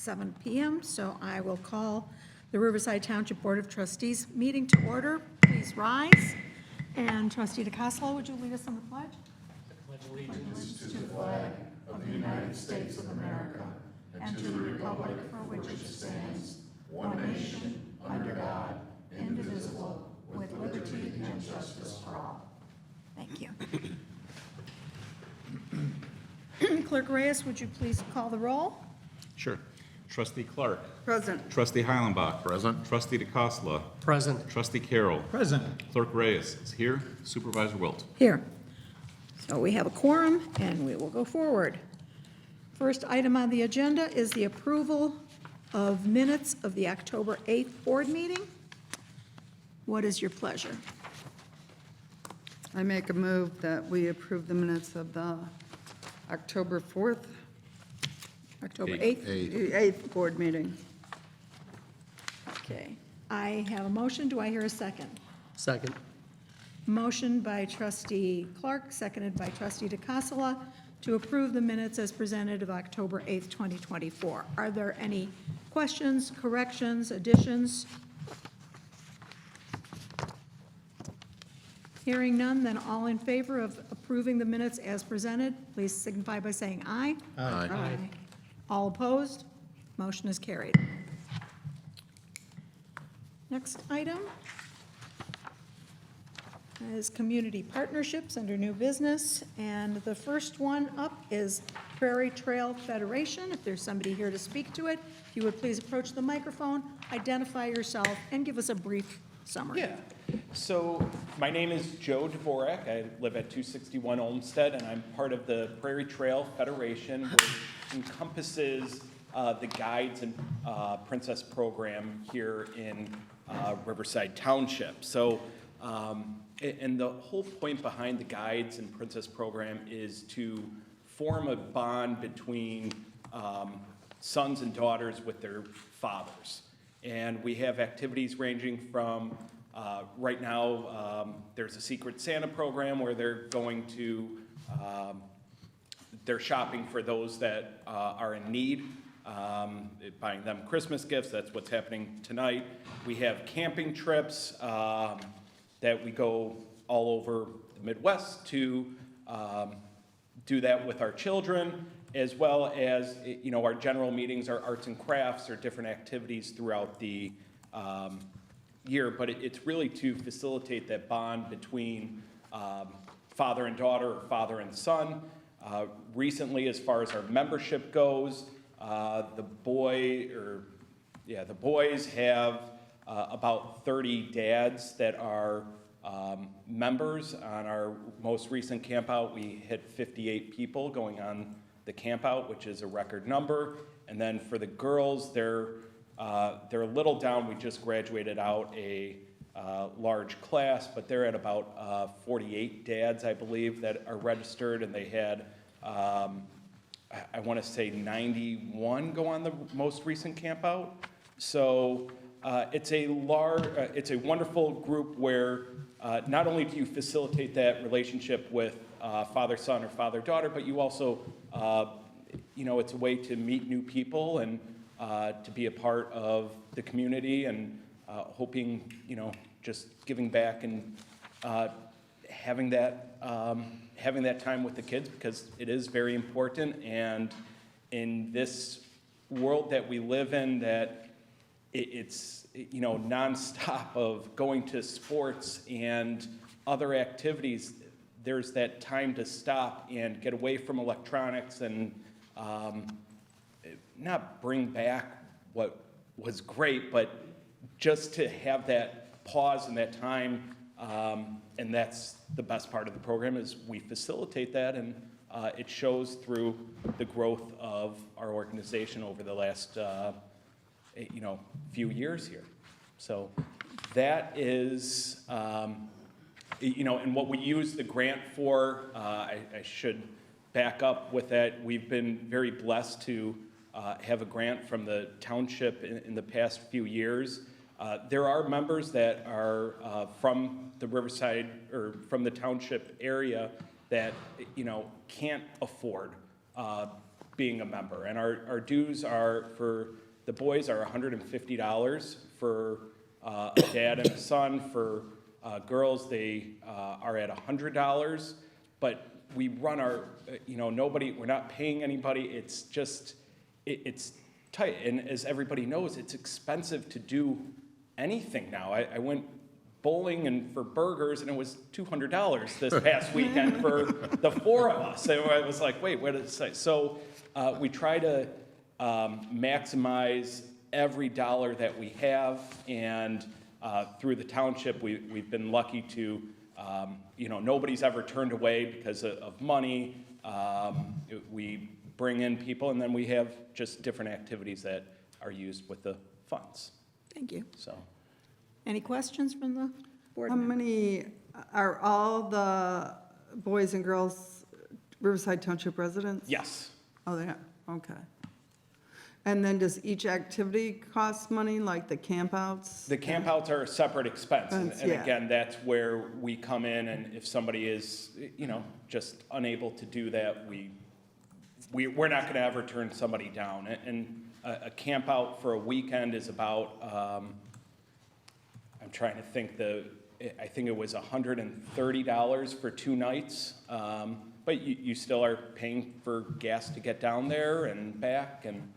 7 p.m., so I will call the Riverside Township Board of Trustees meeting to order. Please rise. And Trustee DeCassola, would you lead us on the pledge? I pledge allegiance to the flag of the United States of America and to the republic for which it stands, one nation, under God, indivisible, with liberty and justice for all. Thank you. Clerk Reyes, would you please call the roll? Sure. Trustee Clark. Present. Trustee Heilenbach. Present. Trustee DeCossola. Present. Trustee Carroll. Present. Clerk Reyes is here. Supervisor Wilt. Here. So we have a quorum, and we will go forward. First item on the agenda is the approval of minutes of the October 8th board meeting. What is your pleasure? I make a move that we approve the minutes of the October 4th, October Eighth. 8th? 8th board meeting. Okay. I have a motion. Do I hear a second? Second. Motion by trustee Clark, seconded by trustee DeCassola, to approve the minutes as presented of October 8th, 2024. Are there any questions, corrections, additions? Hearing none, then all in favor of approving the minutes as presented, please signify by saying aye. Aye. All opposed? Motion is carried. Next item is community partnerships under new business, and the first one up is Prairie Trail Federation. If there's somebody here to speak to it, if you would please approach the microphone, identify yourself, and give us a brief summary. Yeah. So my name is Joe Dvorak. I live at 261 Olmsted, and I'm part of the Prairie Trail Federation, which encompasses the Guides and Princess program here in Riverside Township. So, and the whole point behind the Guides and Princess program is to form a bond between sons and daughters with their fathers. And we have activities ranging from right now, there's a Secret Santa program where they're going to, they're shopping for those that are in need, buying them Christmas gifts. That's what's happening tonight. We have camping trips that we go all over the Midwest to do that with our children, as well as, you know, our general meetings, our arts and crafts, or different activities throughout the year, but it's really to facilitate that bond between father and daughter, or father and son. Recently, as far as our membership goes, the boys have about 30 dads that are members. On our most recent camp out, we hit 58 people going on the camp out, which is a record number. And then for the girls, they're a little down. We just graduated out a large class, but they're at about 48 dads, I believe, that are registered, and they had, I want to say 91 go on the most recent camp out. So it's a wonderful group where not only do you facilitate that relationship with father-son or father-daughter, but you also, you know, it's a way to meet new people and to be a part of the community, and hoping, you know, just giving back and having that time with the kids, because it is very important. And in this world that we live in, that it's, you know, nonstop of going to sports and other activities, there's that time to stop and get away from electronics and not bring back what was great, but just to have that pause and that time. And that's the best part of the program, is we facilitate that, and it shows through the growth of our organization over the last you know, few years here. So that is, you know, and what we use the grant for, I should back up with that. We've been very blessed to have a grant from the township in the past few years. There are members that are from the Riverside or from the township area that, you know, can't afford being a member. And our dues are, for the boys are $150 for a dad and a son. For girls, they are at $100. But we run our, we're not paying anybody. It's just, it's tight. And as everybody knows, it's expensive to do anything now. I went bowling and for burgers, and it was $200 this past weekend for the four of us. And I was like, wait, what did it say? So we try to maximize every dollar that we have, and through the township, we've been lucky to, nobody's ever turned away because of money. We bring in people, and then we have just different activities that are used with the funds. Thank you. So. Any questions from the board How members? many, are all the boys and girls Riverside Township residents? Yes. Oh, they are, okay. And then does each activity cost money, like the campouts? The campouts are a separate expense, and Yeah. again, that's where we come in, and if somebody is, just unable to do that, we're not gonna ever turn somebody down. And a campout for a weekend is about, I'm trying to think, I think it was $130 for 2 nights, but you still are paying for gas to get down there and back, and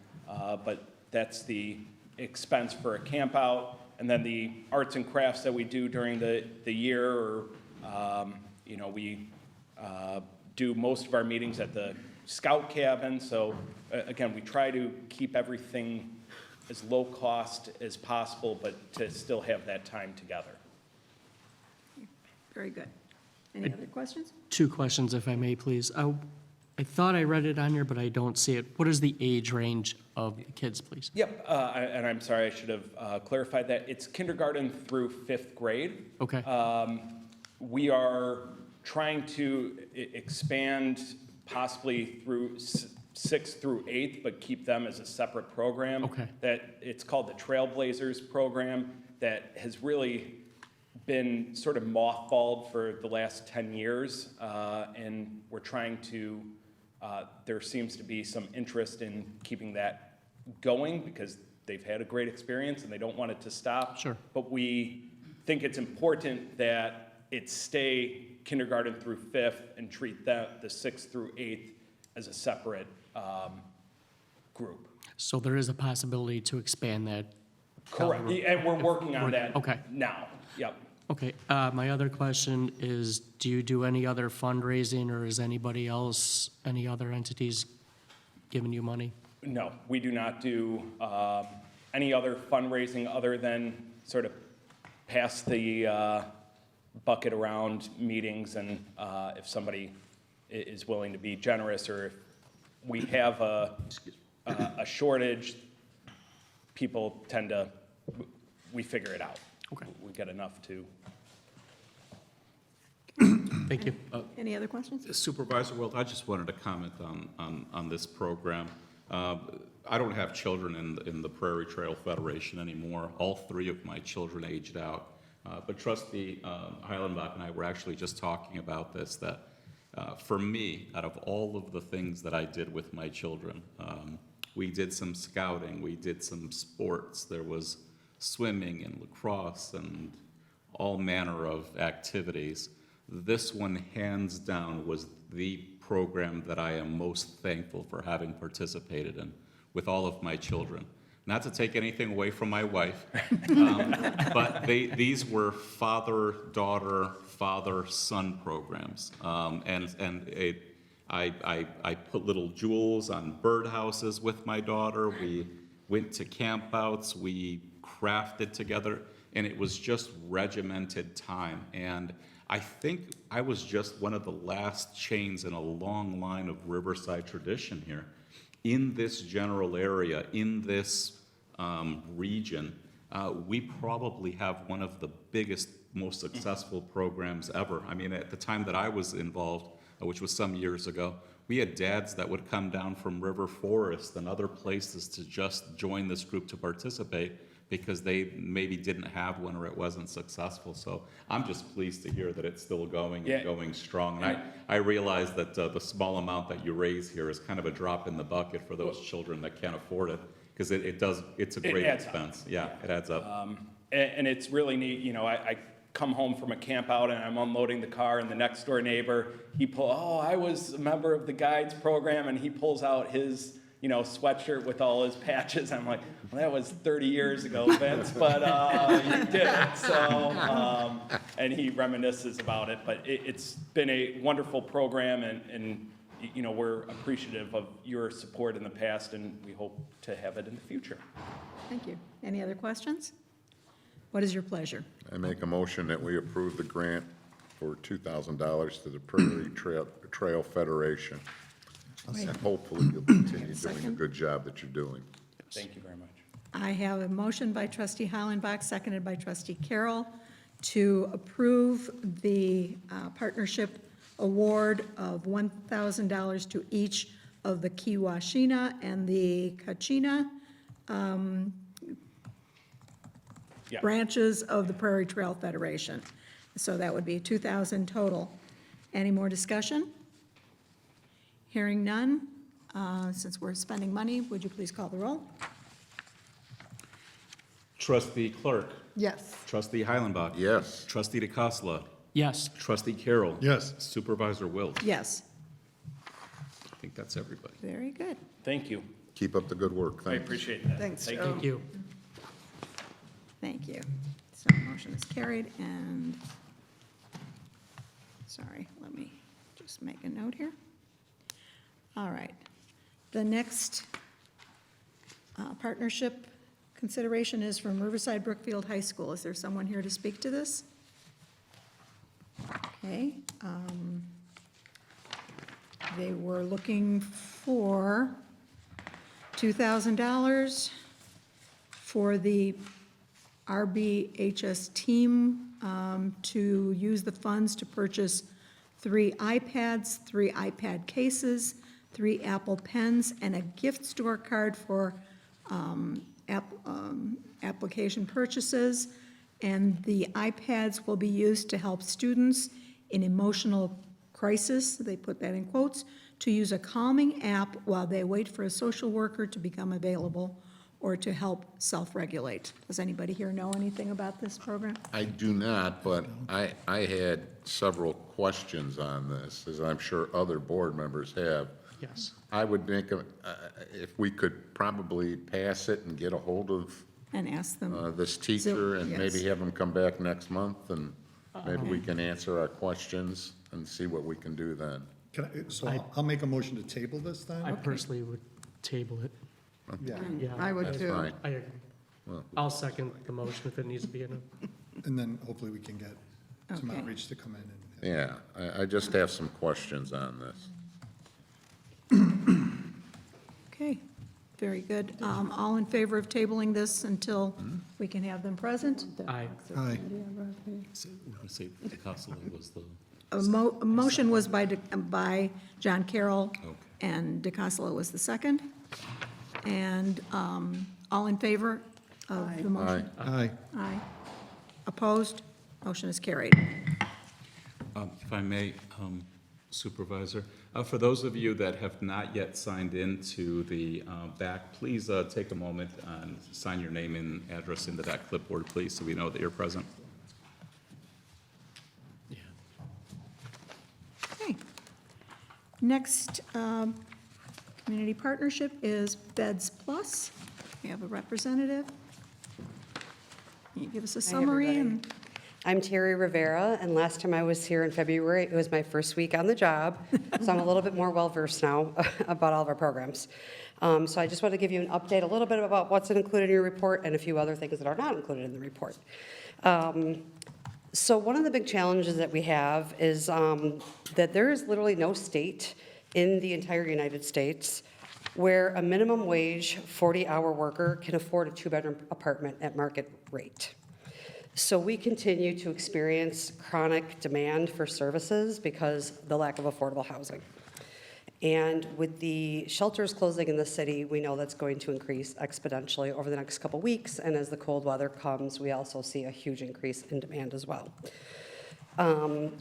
but that's the expense for a camp out. And then the arts and crafts that we do during the year, or, we do most of our meetings at the scout cabin. So again, we try to keep everything as low cost as possible, but to still have that time together. Very good. Any other questions? 2 questions, if I may, please. I thought I read it on here, but I don't see it. What is the age range of the kids, please? Yep, and I'm sorry, I should have clarified that. It's kindergarten through 5th grade. Okay, We are trying to expand possibly through 6th through 8th, but keep them as a separate program. Okay. That it's called the Trailblazers program, that has really been sort of mothballed for the last 10 years, and we're trying to, there seems to be some interest in keeping that going because they've had a great experience and they don't want it to stop. Sure. But we think it's important that it stay kindergarten through 5th and treat the 6th through 8th as a separate group. so there is a possibility to expand that? Correct, and we're working on that Okay. now. Yep. Okay, my other question is, do you do any other fundraising, or is anybody else, any other entities giving you money? No, we do not do any other fundraising other than sort of pass the bucket around meetings, and if somebody is willing to be generous, or if we have a shortage, people tend to, we figure it out. Okay. We get enough to. Thank you. Any other questions? Supervisor Wilt, I just wanted to comment on this program. I don't have children in the Prairie Trail Federation anymore. All 3 of my children aged out. But Trustee Heilenbach and I were actually just talking about this, that for me, out of all of the things that I did with my children, we did some scouting, we did some sports, there was swimming and lacrosse and all manner of activities. This one, hands down, was the program that I am most thankful for having participated in with all of my children. Not to take anything away from my wife, but these were father-daughter, father-son programs. I put little jewels on birdhouses with my daughter. We went to campouts. We crafted together, and it was just regimented time. And I think I was just one of the last chains in a long line of Riverside tradition here. In this general area, in this region, we probably have one of the biggest, most successful programs ever. I mean, at the time that I was involved, which was some years ago, we had dads that would come down from River Forest and other places to just join this group to participate because they maybe didn't have one or it wasn't successful. So I'm just pleased to hear that it's still going Yeah. and going strong. And I realize that the small amount that you raise here is kind of a drop in the bucket for those children that can't afford it, because it's a great adds up. expense. Yeah, it adds up. And it's really neat, I come home from a camp out and I'm unloading the car, and the next door neighbor, I was a member of the guides program, and he pulls out his, sweatshirt with all his patches. I'm like, well, that was 30 years ago, Vince, but you did it. So, and he reminisces about it, but it's been a wonderful program, and we're appreciative of your support in the past, and we hope to have it in the future. Thank you. Any other questions? What is your pleasure? I make a motion that we approve the grant for $2,000 to the Prairie Trail Federation. And hopefully you'll continue doing the Second. good job that you're doing. Thank you very much. I have a motion by trustee Hollenbach, seconded by trustee Carroll, to approve the partnership award of $1,000 to each of the Kiwashina and the Kachina Yeah. branches of the Prairie Trail Federation. So that would be 2,000 total. Any more discussion? Hearing none, since we're spending money, would you please call the roll? Trustee Clark, Yes. trustee Heilenbach. Yes. Trustee DeCassola, Yes. trustee Carroll. Yes. Supervisor Wilt. Yes, I think that's everybody. very good. Thank you. Keep up the good work. I Thanks. appreciate that. Thanks, Thank Joe. you. Thank you. Thank you. So motion is carried, and, sorry, let me just make a note here. All right. The next partnership consideration is from Riverside Brookfield High School. Is there someone here to speak to this? Okay. They were looking for $2,000 for the RBHS team to use the funds to purchase 3 iPads, 3 iPad cases, 3 Apple Pens, and a gift store card for application purchases. And the iPads will be used to help students in emotional crisis, they put that in quotes, to use a calming app while they wait for a social worker to become available or to help self-regulate. Does anybody here know anything about this program? I do not, but I had several questions on this, as I'm sure other board members have. Yes. I would make if we could probably pass it and get a hold of And ask them. this teacher and yes. maybe have him come back next month, and maybe we can answer our questions and see what we can do then. I'll make a motion to table this then? I personally would table it. Yeah, Yeah. I would That's too. fine. I agree. Well- I'll second the motion if it needs to be in a. and then hopefully we can get some Okay. outreach to come in and. Yeah, I just have some questions on this. Okay, very good. All in favor of tabling this until we can have them present? Aye. Aye. Say DeCassola was the. A motion was by John Carroll, Okay. and DeCassola was the second. And all in favor of the motion? Aye. Aye. Opposed? Motion is carried. If I may, Supervisor, for those of you that have not yet signed in to the back, please take a moment and sign your name and address into that clipboard, please, so we know that you're present. Okay. Next community partnership is Beds Plus. We have a representative. Can you give us a summary? everybody. I'm Terry Rivera, and last time I was here in February, it was my first week on the job, so I'm a little bit more well-versed now about all of our programs. So I just want to give you an update, a little bit about what's included in your report and a few other things that are not included in the report. So one of the big challenges that we have is that there is literally no state in the entire United States where a minimum wage 40-hour worker can afford a 2-bedroom apartment at market rate. So we continue to experience chronic demand for services because of the lack of affordable housing. And with the shelters closing in the city, we know that's going to increase exponentially over the next couple weeks. And as the cold weather comes, we also see a huge increase in demand as well.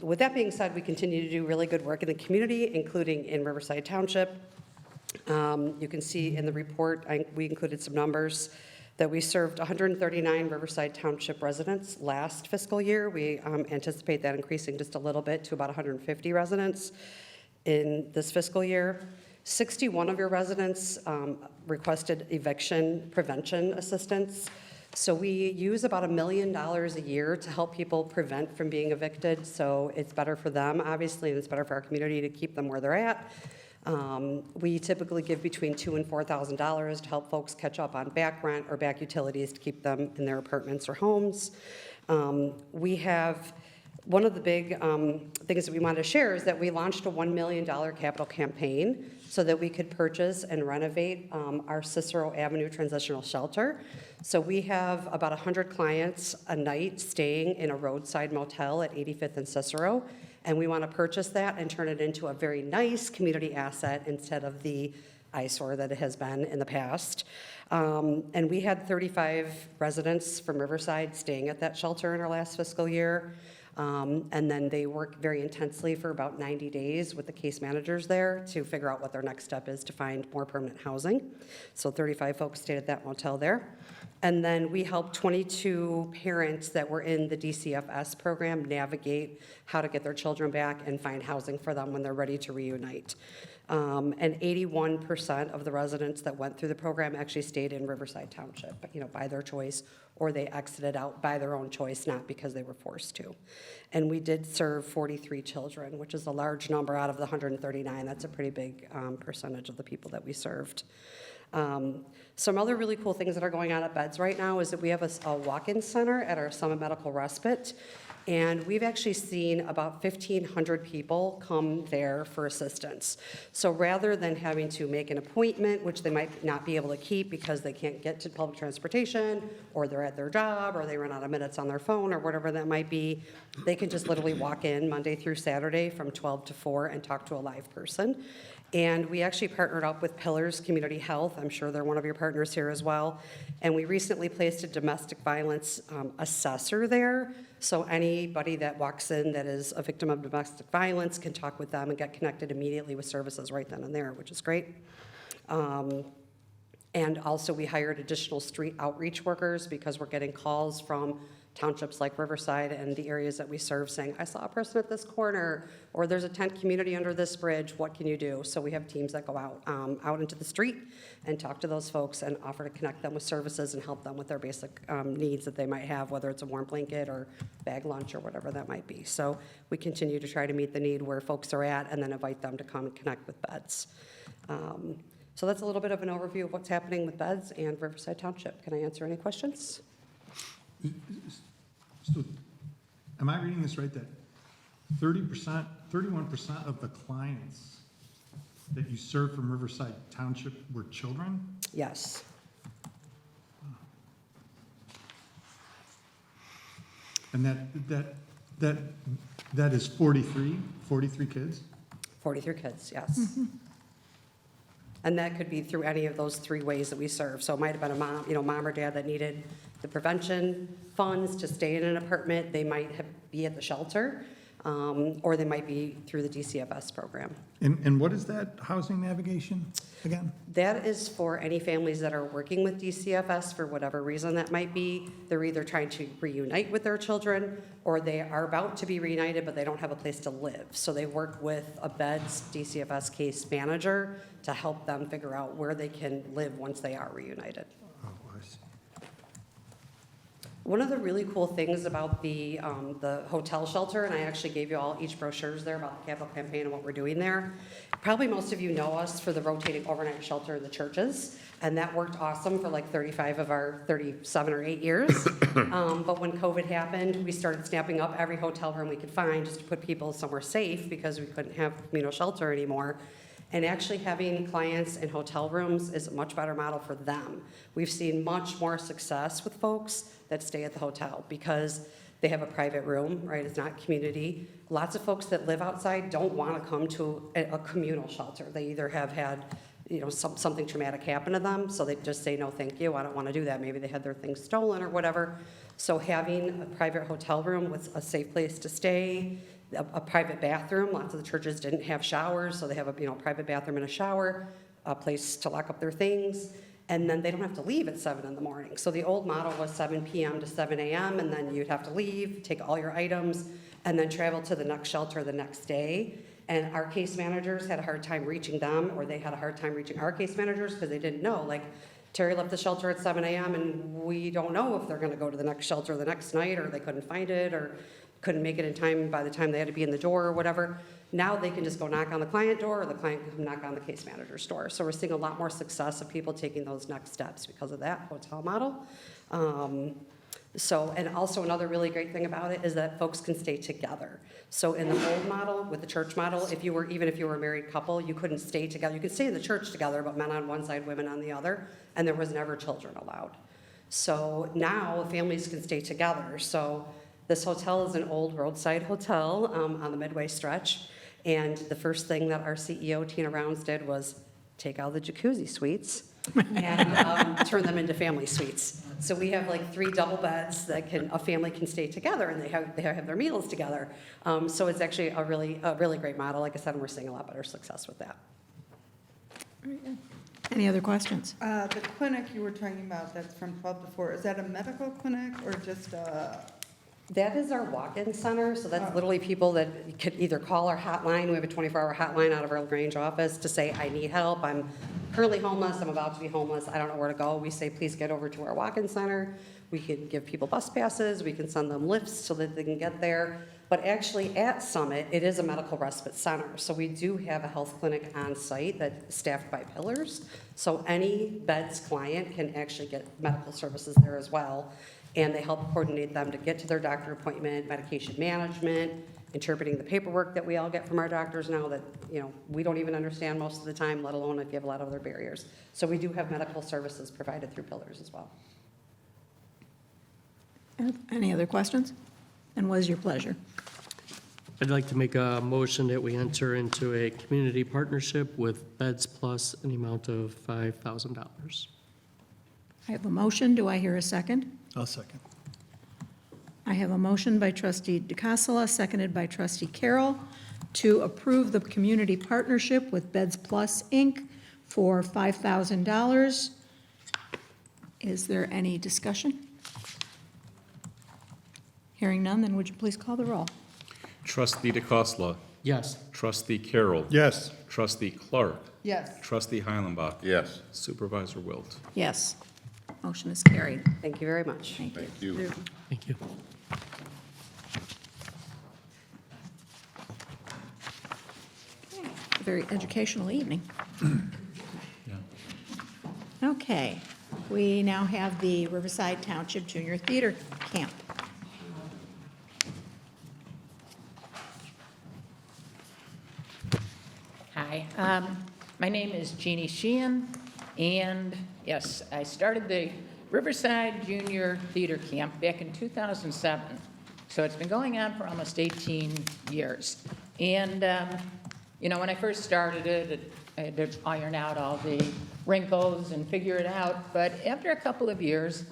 With that being said, we continue to do really good work in the community, including in Riverside Township. You can see in the report, we included some numbers that we served 139 Riverside Township residents last fiscal year. We anticipate that increasing just a little bit to about 150 residents in this fiscal year. 61 of your residents requested eviction prevention assistance. So we use about $1 million a year to help people prevent from being evicted. So it's better for them, obviously, and it's better for our community to keep them where they're at. We typically give between $2,000 and $4,000 to help folks catch up on back rent or back utilities to keep them in their apartments or homes. We have one of the big things that we wanted to share is that we launched a $1 million capital campaign so that we could purchase and renovate our Cicero Avenue Transitional Shelter. So we have about 100 clients a night staying in a roadside motel at 85th and Cicero. And we want to purchase that and turn it into a very nice community asset instead of the eyesore that it has been in the past. And we had 35 residents from Riverside staying at that shelter in our last fiscal year. And then they work very intensely for about 90 days with the case managers there to figure out what their next step is to find more permanent housing. So 35 folks stayed at that motel there. And then we helped 22 parents that were in the DCFS program navigate how to get their children back and find housing for them when they're ready to reunite. And 81% of the residents that went through the program actually stayed in Riverside Township, by their choice, or they exited out by their own choice, not because they were forced to. And we did serve 43 children, which is a large number out of the 139. That's a pretty big percentage of the people that we served. Some other really cool things that are going on at Beds right now is that we have a walk-in center at our Summit Medical Respite, and we've actually seen about 1,500 people come there for assistance. So rather than having to make an appointment, which they might not be able to keep because they can't get to public transportation, or they're at their job, or they run out of minutes on their phone, or whatever that might be, they can just literally walk in Monday through Saturday from 12 to 4 and talk to a live person. And we actually partnered up with Pillars Community Health. I'm sure they're one of your partners here as well. And we recently placed a domestic violence assessor there. So anybody that walks in that is a victim of domestic violence can talk with them and get connected immediately with services right then and there, which is great. And also we hired additional street outreach workers because we're getting calls from townships like Riverside and the areas that we serve saying, I saw a person at this corner, or there's a tent community under this bridge, what can you do? So we have teams that go out into the street and talk to those folks and offer to connect them with services and help them with their basic needs that they might have, whether it's a warm blanket or bag lunch or whatever that might be. So we continue to try to meet the need where folks are at and then invite them to come and connect with Beds. So that's a little bit of an overview of what's happening with Beds and Riverside Township. Can I answer any questions? So, am I reading this right, that 30%, 31% of the clients that you served from Riverside Township were children? Yes. And that is 43 kids? 43 kids, yes. And that could be through any of those three ways that we serve. So it might have been a mom, mom or dad that needed the prevention funds to stay in an apartment. They might be at the shelter, or they might be through the DCFS program. And what is that housing navigation again? That is for any families that are working with DCFS for whatever reason that might be. They're either trying to reunite with their children, or they are about to be reunited, but they don't have a place to live. So they work with a Beds DCFS case manager to help them figure out where they can live once they are reunited. Oh, I see. One of the really cool things about the hotel shelter, and I actually gave you all each brochures there about the capital campaign and what we're doing there. Probably most of you know us for the rotating overnight shelter in the churches, and that worked awesome for like 35 of our 37 or 8 years. But when COVID happened, we started snapping up every hotel room we could find just to put people somewhere safe because we couldn't have communal shelter anymore. And actually having clients in hotel rooms is a much better model for them. We've seen much more success with folks that stay at the hotel because They have a private room, right? It's not community. Lots of folks that live outside don't want to come to a communal shelter. They either have had, something traumatic happen to them, so they just say, no, thank you, I don't want to do that. Maybe they had their things stolen or whatever. So having a private hotel room with a safe place to stay, a private bathroom. Lots of the churches didn't have showers, so they have a private bathroom and a shower, a place to lock up their things, and then they don't have to leave at 7 in the morning. So the old model was 7 p.m. to 7 a.m., and then you'd have to leave, take all your items, and then travel to the next shelter the next day. And our case managers had a hard time reaching them, or they had a hard time reaching our case managers because they didn't know. Like, Terry left the shelter at 7 a.m., and we don't know if they're going to go to the next shelter the next night, or they couldn't find it, or couldn't make it in time by the time they had to be in the door or whatever. Now they can just go knock on the client door, or the client can come knock on the case manager's door. So we're seeing a lot more success of people taking those next steps because of that hotel model. And also another really great thing about it is that folks can stay together. So in the old model, with the church model, even if you were a married couple, you couldn't stay together. You could stay in the church together, but men on one side, women on the other, and there was never children allowed. So now families can stay together. So this hotel is an old roadside hotel on the Midway stretch, and the first thing that our CEO, Tina Rounds, did was take out the jacuzzi suites and turn them into family suites. So we have like 3 double beds that a family can stay together, and they have their meals together. So it's actually a really great model. Like I said, and we're seeing a lot better success with that. Any other questions? The clinic you were talking about, that's from 12 to 4, is that a medical clinic or just a? That is our walk-in center, so that's literally people that could either call our hotline. We have a 24-hour hotline out of our LaGrange office to say, I need help, I'm currently homeless, I'm about to be homeless, I don't know where to go. We say, please get over to our walk-in center. We can give people bus passes, we can send them lifts so that they can get there. But actually at Summit, it is a medical respite center. So we do have a health clinic on site that's staffed by pillars. So any beds client can actually get medical services there as well. And they help coordinate them to get to their doctor appointment, medication management, interpreting the paperwork that we all get from our doctors now that, we don't even understand most of the time, let alone if you have a lot of other barriers. So we do have medical services provided through pillars as well. Any other questions? And what is your pleasure? I'd like to make a motion that we enter into a community partnership with Beds Plus in the amount of $5,000. I have a motion. Do I hear a second? I'll second. I have a motion by trustee DeCassola, seconded by trustee Carroll, to approve the community partnership with Beds Plus, Inc. for $5,000. Is there any discussion? Hearing none, then would you please call the roll? Trustee DeCosta. Yes. Trustee Carroll. Yes. Trustee Clark. Yes. Trustee Heilenbach. Yes. Supervisor Wilt. Yes. Motion is carried. Thank you very much. Thank you. Thank you. Thank you. A very educational evening. Yeah. Okay, we now have the Riverside Township Junior Theater Camp. Hi, my name is Jeannie Sheehan, and yes, I started the Riverside Junior Theater Camp back in 2007. So it's been going on for almost 18 years. And, when I first started it, I had to iron out all the wrinkles and figure it out. But after a couple of years,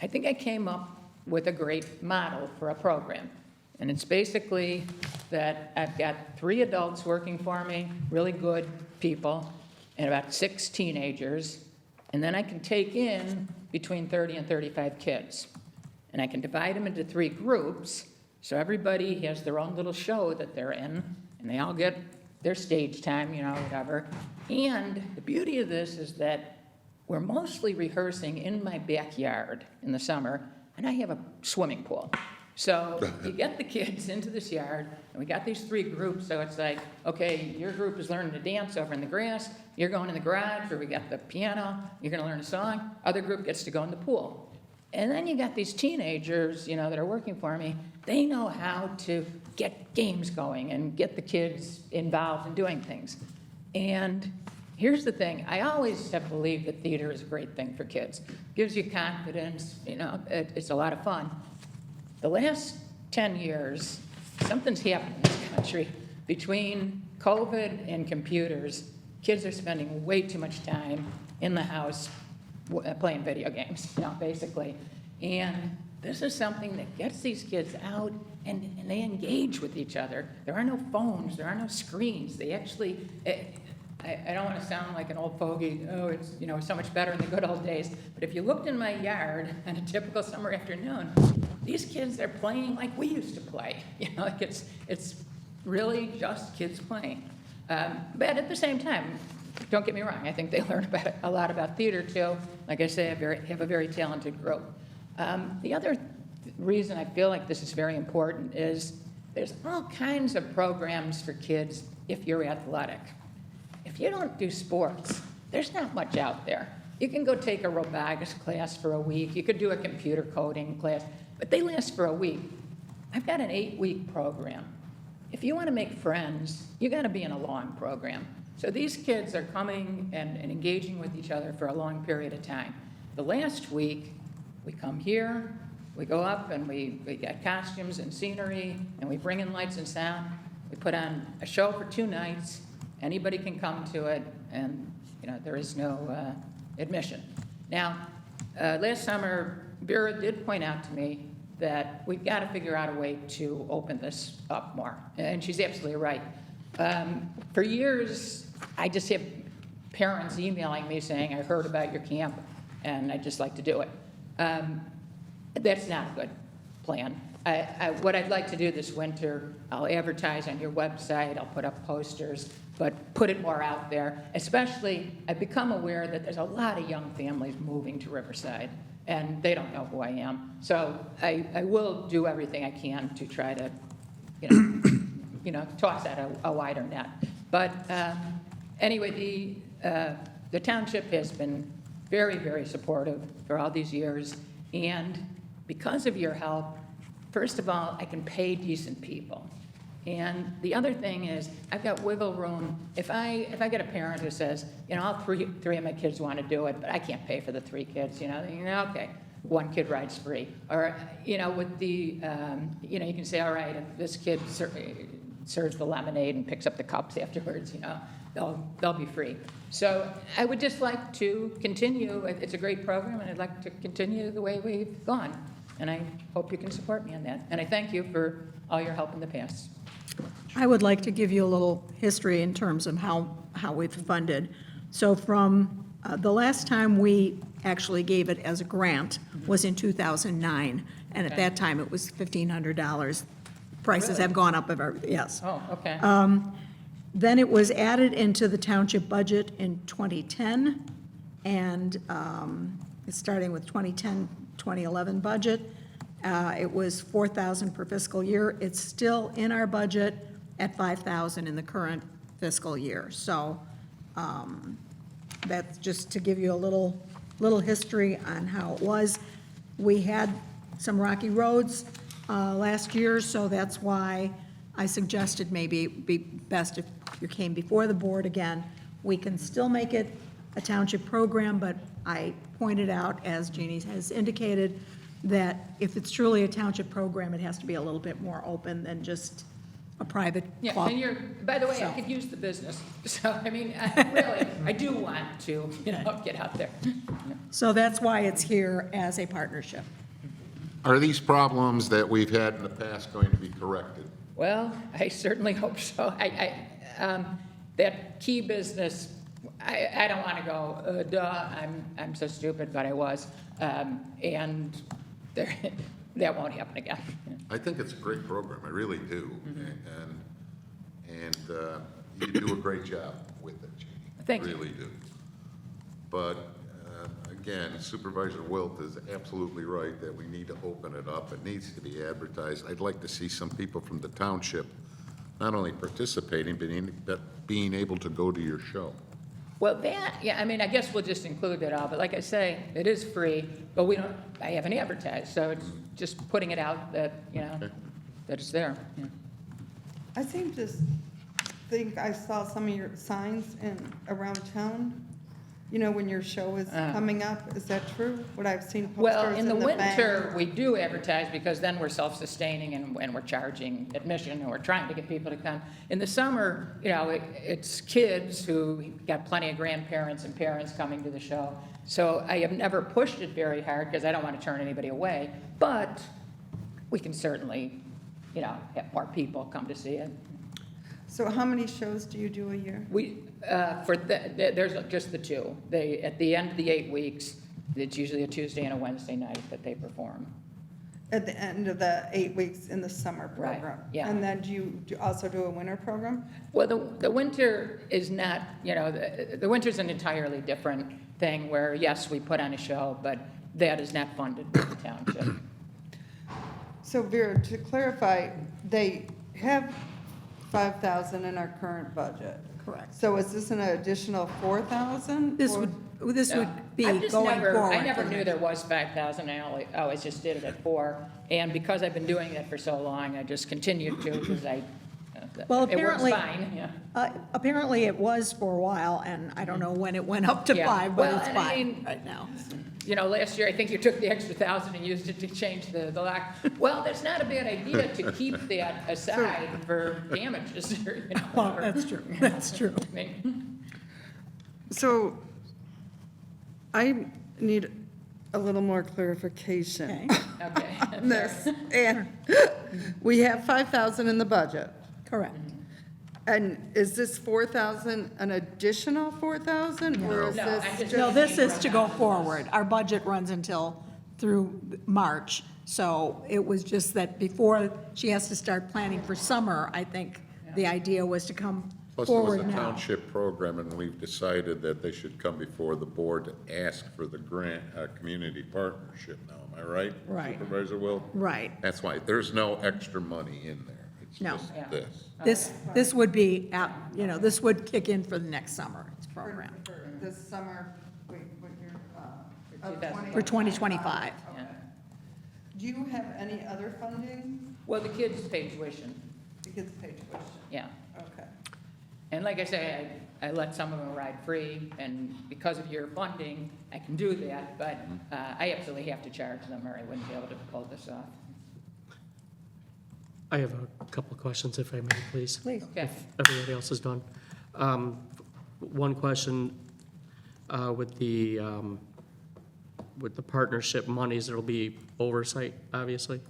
I think I came up with a great model for a program. And it's basically that I've got 3 adults working for me, really good people, and about 6 teenagers. And then I can take in between 30 and 35 kids. And I can divide them into 3 groups, so everybody has their own little show that they're in, and they all get their stage time, whatever. And the beauty of this is that we're mostly rehearsing in my backyard in the summer, and I have a swimming pool. So you get the kids into this yard, and we got these 3 groups, so it's like, okay, your group is learning to dance over in the grass, you're going in the garage, or we got the piano, you're gonna learn a song, other group gets to go in the pool. And then you got these teenagers, that are working for me, they know how to get games going and get the kids involved in doing things. And here's the thing, I always have believed that theater is a great thing for kids. Gives you confidence, it's a lot of fun. The last 10 years, something's happened in this country. Between COVID and computers, kids are spending way too much time in the house playing video games, basically. And this is something that gets these kids out and they engage with each other. There are no phones, there are no screens. They actually, I don't want to sound like an old fogey, oh, it's, so much better in the good old days. But if you looked in my yard on a typical summer afternoon, these kids are playing like we used to play. Like it's really just kids playing. But at the same time, don't get me wrong, I think they learn a lot about theater too. Like I say, I have a very talented group. The other reason I feel like this is very important is there's all kinds of programs for kids if you're athletic. If you don't do sports, there's not much out there. You can go take a robotics class for a week. You could do a computer coding class, but they last for a week. I've got an 8-week program. If you want to make friends, you got to be in a long program. So these kids are coming and engaging with each other for a long period of time. The last week, we come here, we go up and we get costumes and scenery, and we bring in lights and sound. We put on a show for 2 nights. Anybody can come to it, and there is no admission. Now, last summer, Vera did point out to me that we've got to figure out a way to open this up more, and she's absolutely right. For years, I just have parents emailing me saying, I heard about your camp, and I'd just like to do it. That's not a good plan. What I'd like to do this winter, I'll advertise on your website, I'll put up posters, but put it more out there. Especially, I've become aware that there's a lot of young families moving to Riverside, and they don't know who I am. So I will do everything I can to try to, toss out a wider net. But anyway, the township has been very, very supportive for all these years, and because of your help, first of all, I can pay decent people. And the other thing is, I've got wiggle room. If I get a parent who says, all three of my kids want to do it, but I can't pay for the 3 kids, okay, 1 kid rides free. Or, with the, you can say, all right, if this kid serves the lemonade and picks up the cups afterwards, they'll be free. So I would just like to continue. It's a great program, and I'd like to continue the way we've gone. And I hope you can support me on that. And I thank you for all your help in the past. I would like to give you a little history in terms of how we've funded. So from the last time we actually gave it as a grant was in 2009, and at that time it was $1,500. Prices Really? have gone up, yes. Oh, okay. Then it was added into the township budget in 2010, and it's starting with 2010-2011 budget. It was $4,000 per fiscal year. It's still in our budget at $5,000 in the current fiscal year. So that's just to give you a little history on how it was. We had some rocky roads last year, so that's why I suggested maybe it'd be best if you came before the board again. We can still make it a township program, but I pointed out, as Jeannie has indicated, that if it's truly a township program, it has to be a little bit more open than just a private Yeah, club. and by the way, I So- could use the business. So, I do want to, get out there. So that's why it's here as a partnership. Are these problems that we've had in the past going to be corrected? Well, I certainly hope so. That key business, I don't want to go, duh, I'm so stupid, but I was. And that won't happen again. I think it's a great program, I really do. And you do a great job with it, Jeannie. Thank you. Really do. But again, Supervisor Wilt is absolutely right that we need to open it up. It needs to be advertised. I'd like to see some people from the township not only participating, but being able to go to your show. Well, I guess we'll just include that all, but like I say, it is free, but I haven't advertised, so it's just putting it out that, that it's there. Yeah. I think I saw some of your signs around town, you know, when your show is coming up? Is that true? What I've seen Well, posters in the bank? winter, we do advertise because then we're self-sustaining and we're charging admission and we're trying to get people to come. In the summer, you know, it's kids who got plenty of grandparents and parents coming to the show. So I have never pushed it very hard because I don't want to turn anybody away, but we can certainly, you know, have more people come to see it. So how many shows do you do a year? We, there's just the two. At the end of the 8 weeks, it's usually a Tuesday and a Wednesday night that they perform. At the end of the 8 weeks in the summer Right, program? yeah. And then do you also do a winter program? Well, the winter is not, you know, the winter's an entirely different thing where, yes, we put on a show, but that is not funded by the township. So Vera, to clarify, they have 5,000 in our current budget. Correct. So is this an additional 4,000? This would be I've just going forward. I never knew there was 5,000, I always just did it at 4. And because I've been doing that for so long, I just continued to, because Well, it works apparently, fine, yeah. apparently it was for a while, and I don't know when it went up to Yeah. 5, but Well, it's and I 5 mean- right now. You know, last year, I think you took the extra 1,000 and used it to change the lock. Well, that's not a bad idea to keep that aside for damages, or, you know. Well, whatever. that's true, that's true. I mean, So I need a little more clarification Okay, okay. on this. And we have 5,000 in the budget. correct. And is this 4,000 an additional 4,000? Or is No, this I'm just- No, this is to go forward. Our budget runs through March, so it was just that before she has to start planning for summer, I think the idea was to come Plus, it was forward a now. township program, and we've decided that they should come before the board to ask for the grant, community partnership now, am I right? Right. Supervisor Will? Right. That's why, there's no extra money in there. It's No. just Yeah. this. This would be, this would kick in for the next summer's program, for this summer, wait, what year? For Of 2025. for 2025. Yeah. Do you have any other funding? Well, the kids pay tuition, The kids pay tuition. yeah. Okay. And like I say, I let some of them ride free, and because of your funding, I can do that, but I absolutely have to charge them, or I wouldn't be able to pull this off. I have a couple of questions, if I may, please. Please. Okay. Everybody else is done. One question with the partnership monies, there'll be oversight, obviously,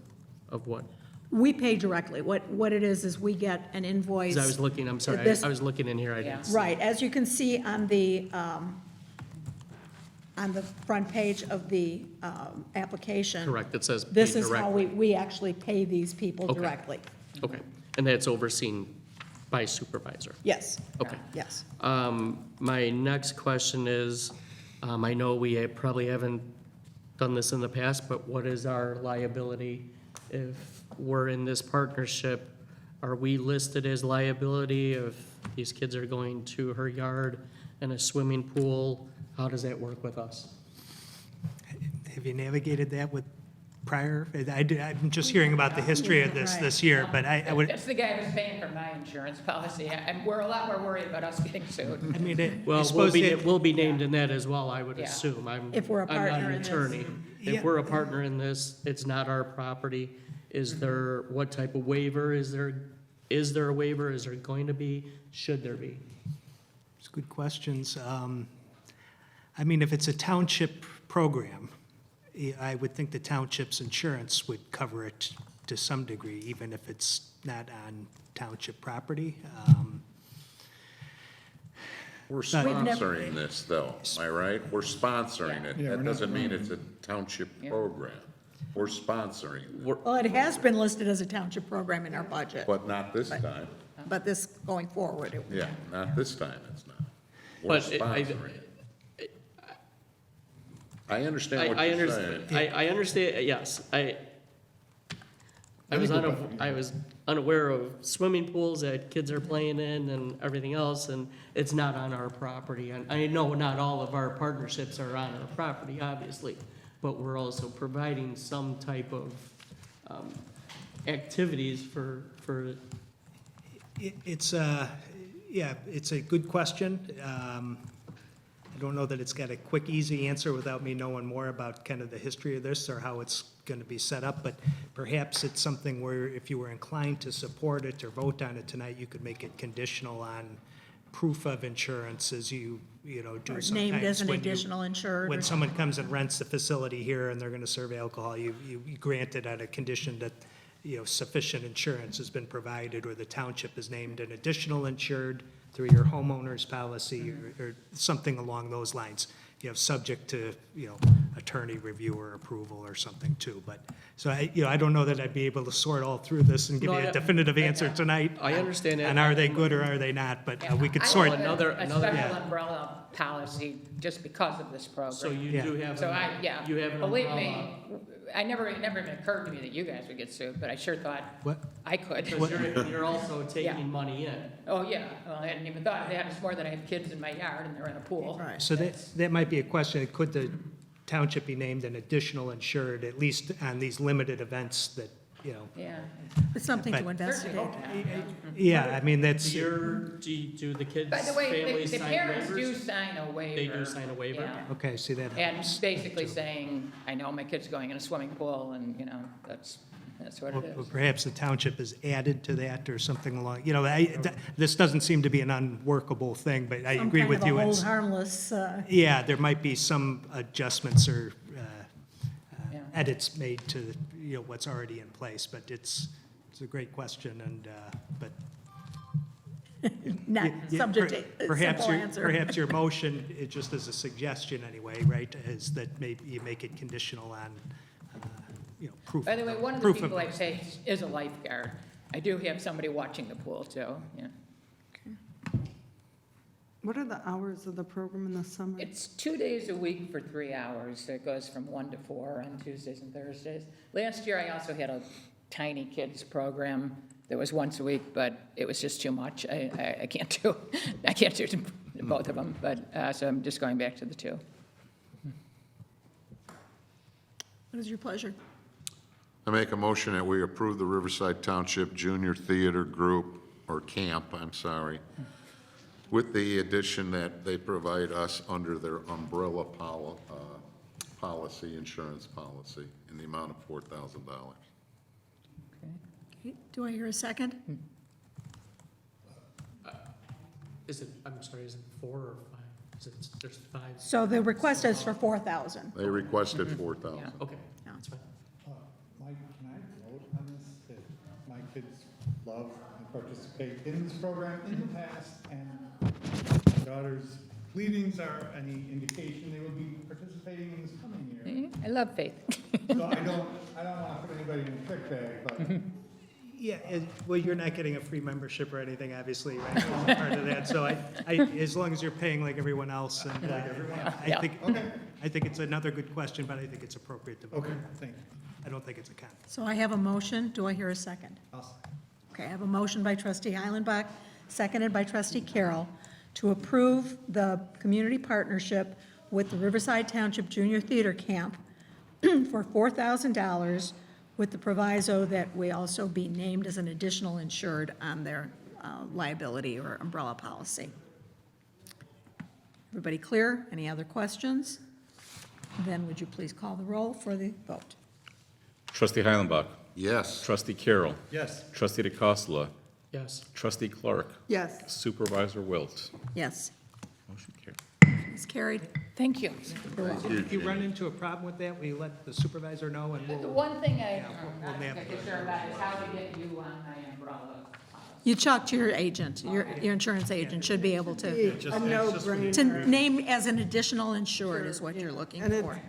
of what? We pay directly. What it is we get an invoice. 'Cause I was looking, I'm sorry, This- I was looking in here, I Yeah. didn't see. Right, as you can see on the front page of the application. Correct, it says paid This is how directly. we actually pay these people Okay. directly. Okay, and that's overseen by supervisor? Yes, Okay. yes. My next question is, I know we probably haven't done this in the past, but what is our liability if we're in this partnership? Are we listed as liability if these kids are going to her yard and a swimming pool? How does that work with us? Have you navigated that with prior? I'm just hearing about the history of this year, but I would, That's the guy who's paying for my insurance policy, and we're a lot more worried about us getting sued. I mean, I Well, suppose that- we'll be named in that as well, I would Yeah. assume. If we're a I'm not partner an in this. attorney. Yeah. If we're a partner in this, it's not our property. Is there, what type of waiver is there? Is there a waiver? Is there going to be? Should there be? It's good questions. I mean, if it's a township program, I would think the township's insurance would cover it to some degree, even if it's not on township property. We're sponsoring this, though, am I right? We're sponsoring it. That doesn't mean it's a township program. We're sponsoring it, Well, it has been listed as a township program in our budget, but not this time. but this going forward, it Yeah, not this time, it's not. We're But sponsoring it. I understand what I you're understand, saying. I understand, yes, I was unaware of swimming pools that kids are playing in and everything else, and it's not on our property. And I know not all of our partnerships are on our property, obviously, but we're also providing some type of activities for, It's a good question. I don't know that it's got a quick, easy answer without me knowing more about kind of the history of this or how it's going to be set up, but perhaps it's something where if you were inclined to support it or vote on it tonight, you could make it conditional on proof of insurance as you know, do Or sometimes. named as an when you- additional insured. When or someone comes and rents the facility here and they're going to serve alcohol, you grant it on a condition that, you know, sufficient insurance has been provided, or the township is named an additional insured through your homeowner's policy, or something along those lines. You know, subject to, you know, attorney review or approval or something too. But, so I don't know that I'd be able to sort all through this and give you No, a definitive answer tonight. I understand that. And are they good or are they not? But we could sort. I have Another- a another- special Yeah. umbrella policy just because of this program. So you Yeah. do have, So you have an believe umbrella. me, it never even occurred to me that you guys would get sued, but I sure thought What? I could. Because you're also Yeah. taking money in. Oh, yeah, well, I hadn't even thought of that, it's more than I have kids in my yard and they're in a pool. Right. So that might be a question. Could the township be named an additional insured, at least on these limited events that, you know? Yeah. It's something to But- investigate. Certainly hope not. Yeah, I mean, that's, Do the kids' By the way, families the sign parents do waivers? sign a waiver. They do sign a waiver? Yeah. okay, see, that And helps. basically saying, I know my kid's going in a swimming pool and, you know, that's what it Well, is. perhaps the township is added to that or something along, you know, this doesn't seem to be an unworkable thing, but I agree with you. Some kind of a It's- hold harmless, Yeah, there might be some adjustments or Yeah. edits made to, you know, what's already in place, but it's a great question, and, but. not Yeah, subject to a perhaps simple your- answer. Perhaps your motion, it just as a suggestion anyway, right, is that maybe you make it conditional on, you know, proof. By the way, one of the proof people I pay is a lifeguard. I do have somebody watching the pool too, yeah. What are the hours of the program in the summer? It's 2 days a week for 3 hours. It goes from 1 to 4 on Tuesdays and Thursdays. Last year, I also had a tiny kids program that was once a week, but it was just too much. I can't do, both of them, but, so I'm just going back to the 2. What is your pleasure? I make a motion that we approve the Riverside Township Junior Theater Group, or Camp, I'm sorry, with the addition that they provide us under their umbrella policy, insurance policy, in the amount of $4,000. Okay, do I hear a second? Is it 4 or 5? There's 5? So the request is for 4,000. They requested 4,000. Yeah. Okay, Yeah. that's fine. Mike, can I vote on this? That my kids love and participate in this program in the past, and my daughter's pleadings are any indication they will be participating in this coming year. I love Faith. So I don't want to put anybody in a trick bag, but Yeah, well, you're not getting a free membership or anything, obviously, right, as part of that, so as long as you're paying like everyone else, and, Yeah. I think it's another good question, but I think it's appropriate to vote. okay, thank you. I don't think it's a con. So I have a motion. Do I hear a second? Okay, I have a motion by trustee Heilenbach, seconded by trustee Carroll, to approve the community partnership with the Riverside Township Junior Theater Camp for $4,000, with the proviso that we also be named as an additional insured on their liability or umbrella policy. Everybody clear? Any other questions? Then would you please call the roll for the vote? Trustee Heilenbach. Yes. Trustee Carroll. Yes. Trustee DeCosta. Yes. Trustee Clark. Yes. Supervisor Wilt. Yes, Motion carried. it's carried. Thank you. If you run into a problem with that, will you let the supervisor know, and The we'll, one thing I'm we'll not navigate. concerned about is how to get you on my umbrella. You talk to your agent, your insurance agent should be able to, A no-brainer. to name as an additional insured is what you're looking And for.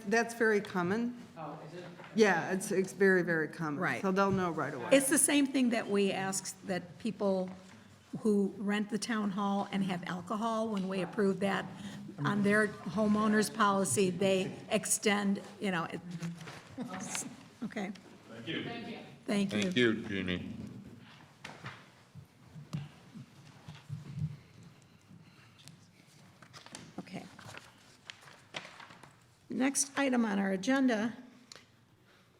that's very common. Oh, is it? Yeah, it's very, very common. Right. So they'll know right away. It's the same thing that we ask that people who rent the town hall and have alcohol, when we approve that, on their homeowner's policy, they extend, you know, okay. Thank you. Thank you. Thank you, Jeannie. Okay. Next item on our agenda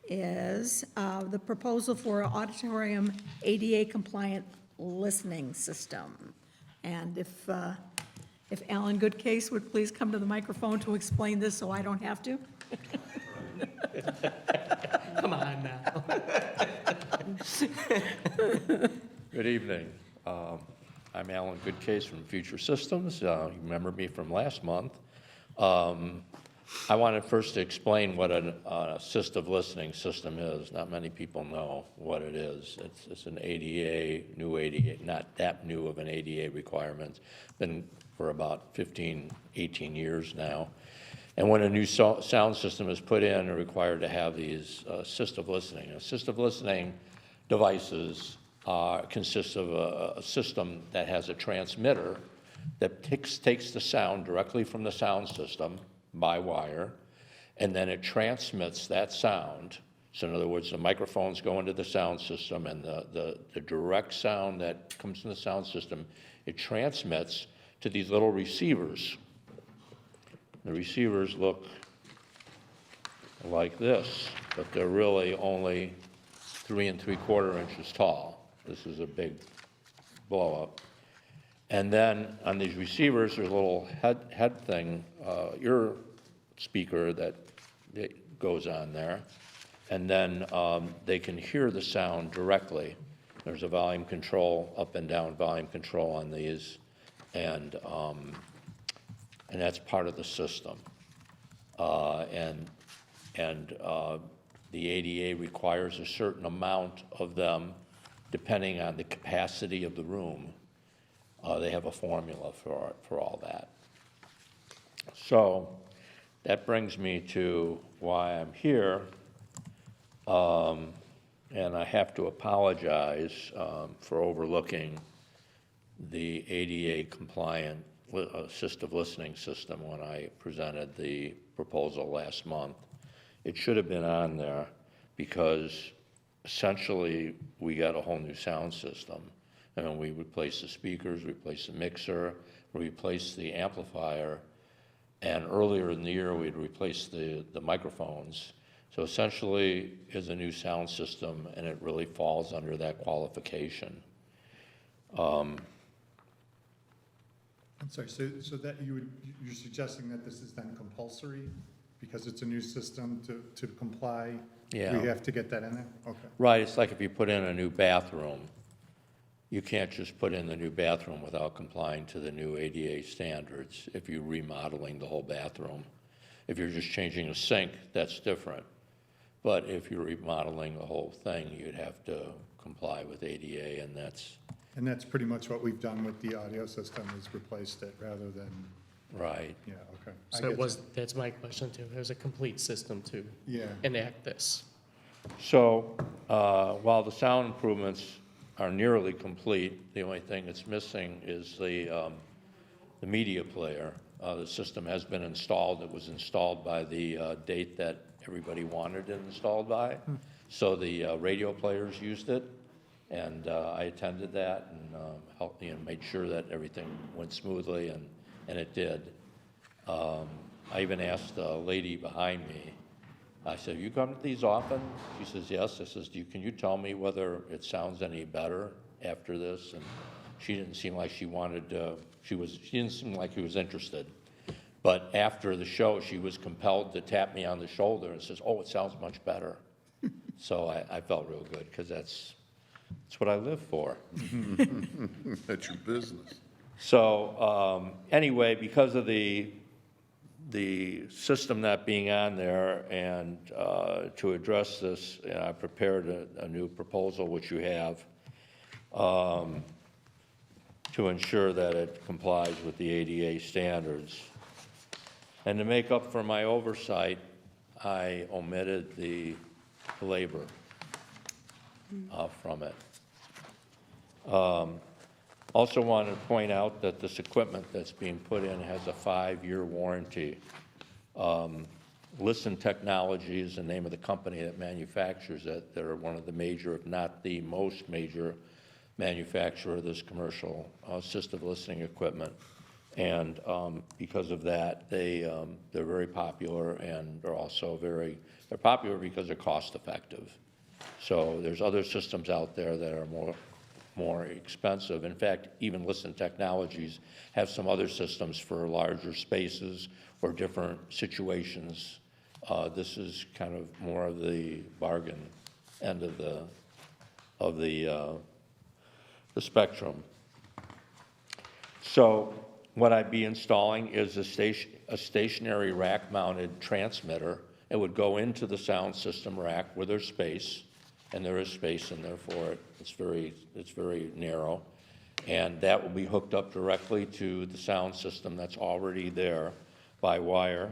is the proposal for an auditorium ADA compliant listening system. And if If Alan Goodcase would please come to the microphone to explain this so I don't have to. Come on now. Good evening. I'm Alan Goodcase from Future Systems. You remember me from last month. I wanted first to explain what an assistive listening system is. Not many people know what it is. It's an ADA, new ADA, not that new of an ADA requirement. Been for about 15, 18 years now. And when a new sound system is put in, they're required to have these assistive listening. Assistive listening devices consist of a system that has a transmitter that takes the sound directly from the sound system by wire, and then it transmits that sound. So in other words, the microphones go into the sound system, and the direct sound that comes from the sound system, it transmits to these little receivers. The receivers look like this, but they're really only 3 3/4 inches tall. This is a big blow up. And then on these receivers, there's a little head thing, ear speaker that goes on there. And then they can hear the sound directly. There's a volume control, up and down volume control on these. And that's part of the system. The ADA requires a certain amount of them depending on the capacity of the room. They have a formula for all that. So that brings me to why I'm here. And I have to apologize for overlooking the ADA compliant assistive listening system when I presented the proposal last month. It should have been on there because essentially we got a whole new sound system. And we replaced the speakers, replaced the mixer, replaced the amplifier, and earlier in the year we'd replaced the microphones. So essentially it's a new sound system, and it really falls under that qualification. I'm sorry, so that you're suggesting that this is then compulsory because it's a new system to comply? Yeah. We have to get that in there? Okay. Right, it's like if you put in a new bathroom. You can't just put in the new bathroom without complying to the new ADA standards if you're remodeling the whole bathroom. If you're just changing a sink, that's different. But if you're remodeling the whole thing, you'd have to comply with ADA, and that's... And that's pretty much what we've done with the audio system, is replaced it rather than, Right. yeah, okay. I So get it was, you. that's my question too. It was a complete system to Yeah. enact this. So while the sound improvements are nearly complete, the only thing that's missing is the media player. The system has been installed. It was installed by the date that everybody wanted it installed by. So the radio players used it, and I attended that and helped, made sure that everything went smoothly, and it did. I even asked the lady behind me, I said, you come to these often? She says, yes. I says, can you tell me whether it sounds any better after this? And she didn't seem like she wanted to, she didn't seem like she was interested. But after the show, she was compelled to tap me on the shoulder and says, oh, it sounds much better. So I felt real good, because that's what I live for. That's your business. So anyway, because of the system not being on there, and to address this, I prepared a new proposal, which you have, to ensure that it complies with the ADA standards. And to make up for my oversight, I omitted the labor from it. Also wanted to point out that this equipment that's being put in has a 5-year warranty. Listen Technology is the name of the company that manufactures it. They're one of the major, if not the most major, manufacturer of this commercial assistive listening equipment. And because of that, they're very popular, and they're also they're popular because they're cost effective. So there's other systems out there that are more more expensive. In fact, even Listen Technologies have some other systems for larger spaces or different situations. This is kind of more of the bargain end of the spectrum. So what I'd be installing is a stationary rack-mounted transmitter. It would go into the sound system rack where there's space, and there is space in there for it. It's very narrow. And that will be hooked up directly to the sound system that's already there by wire.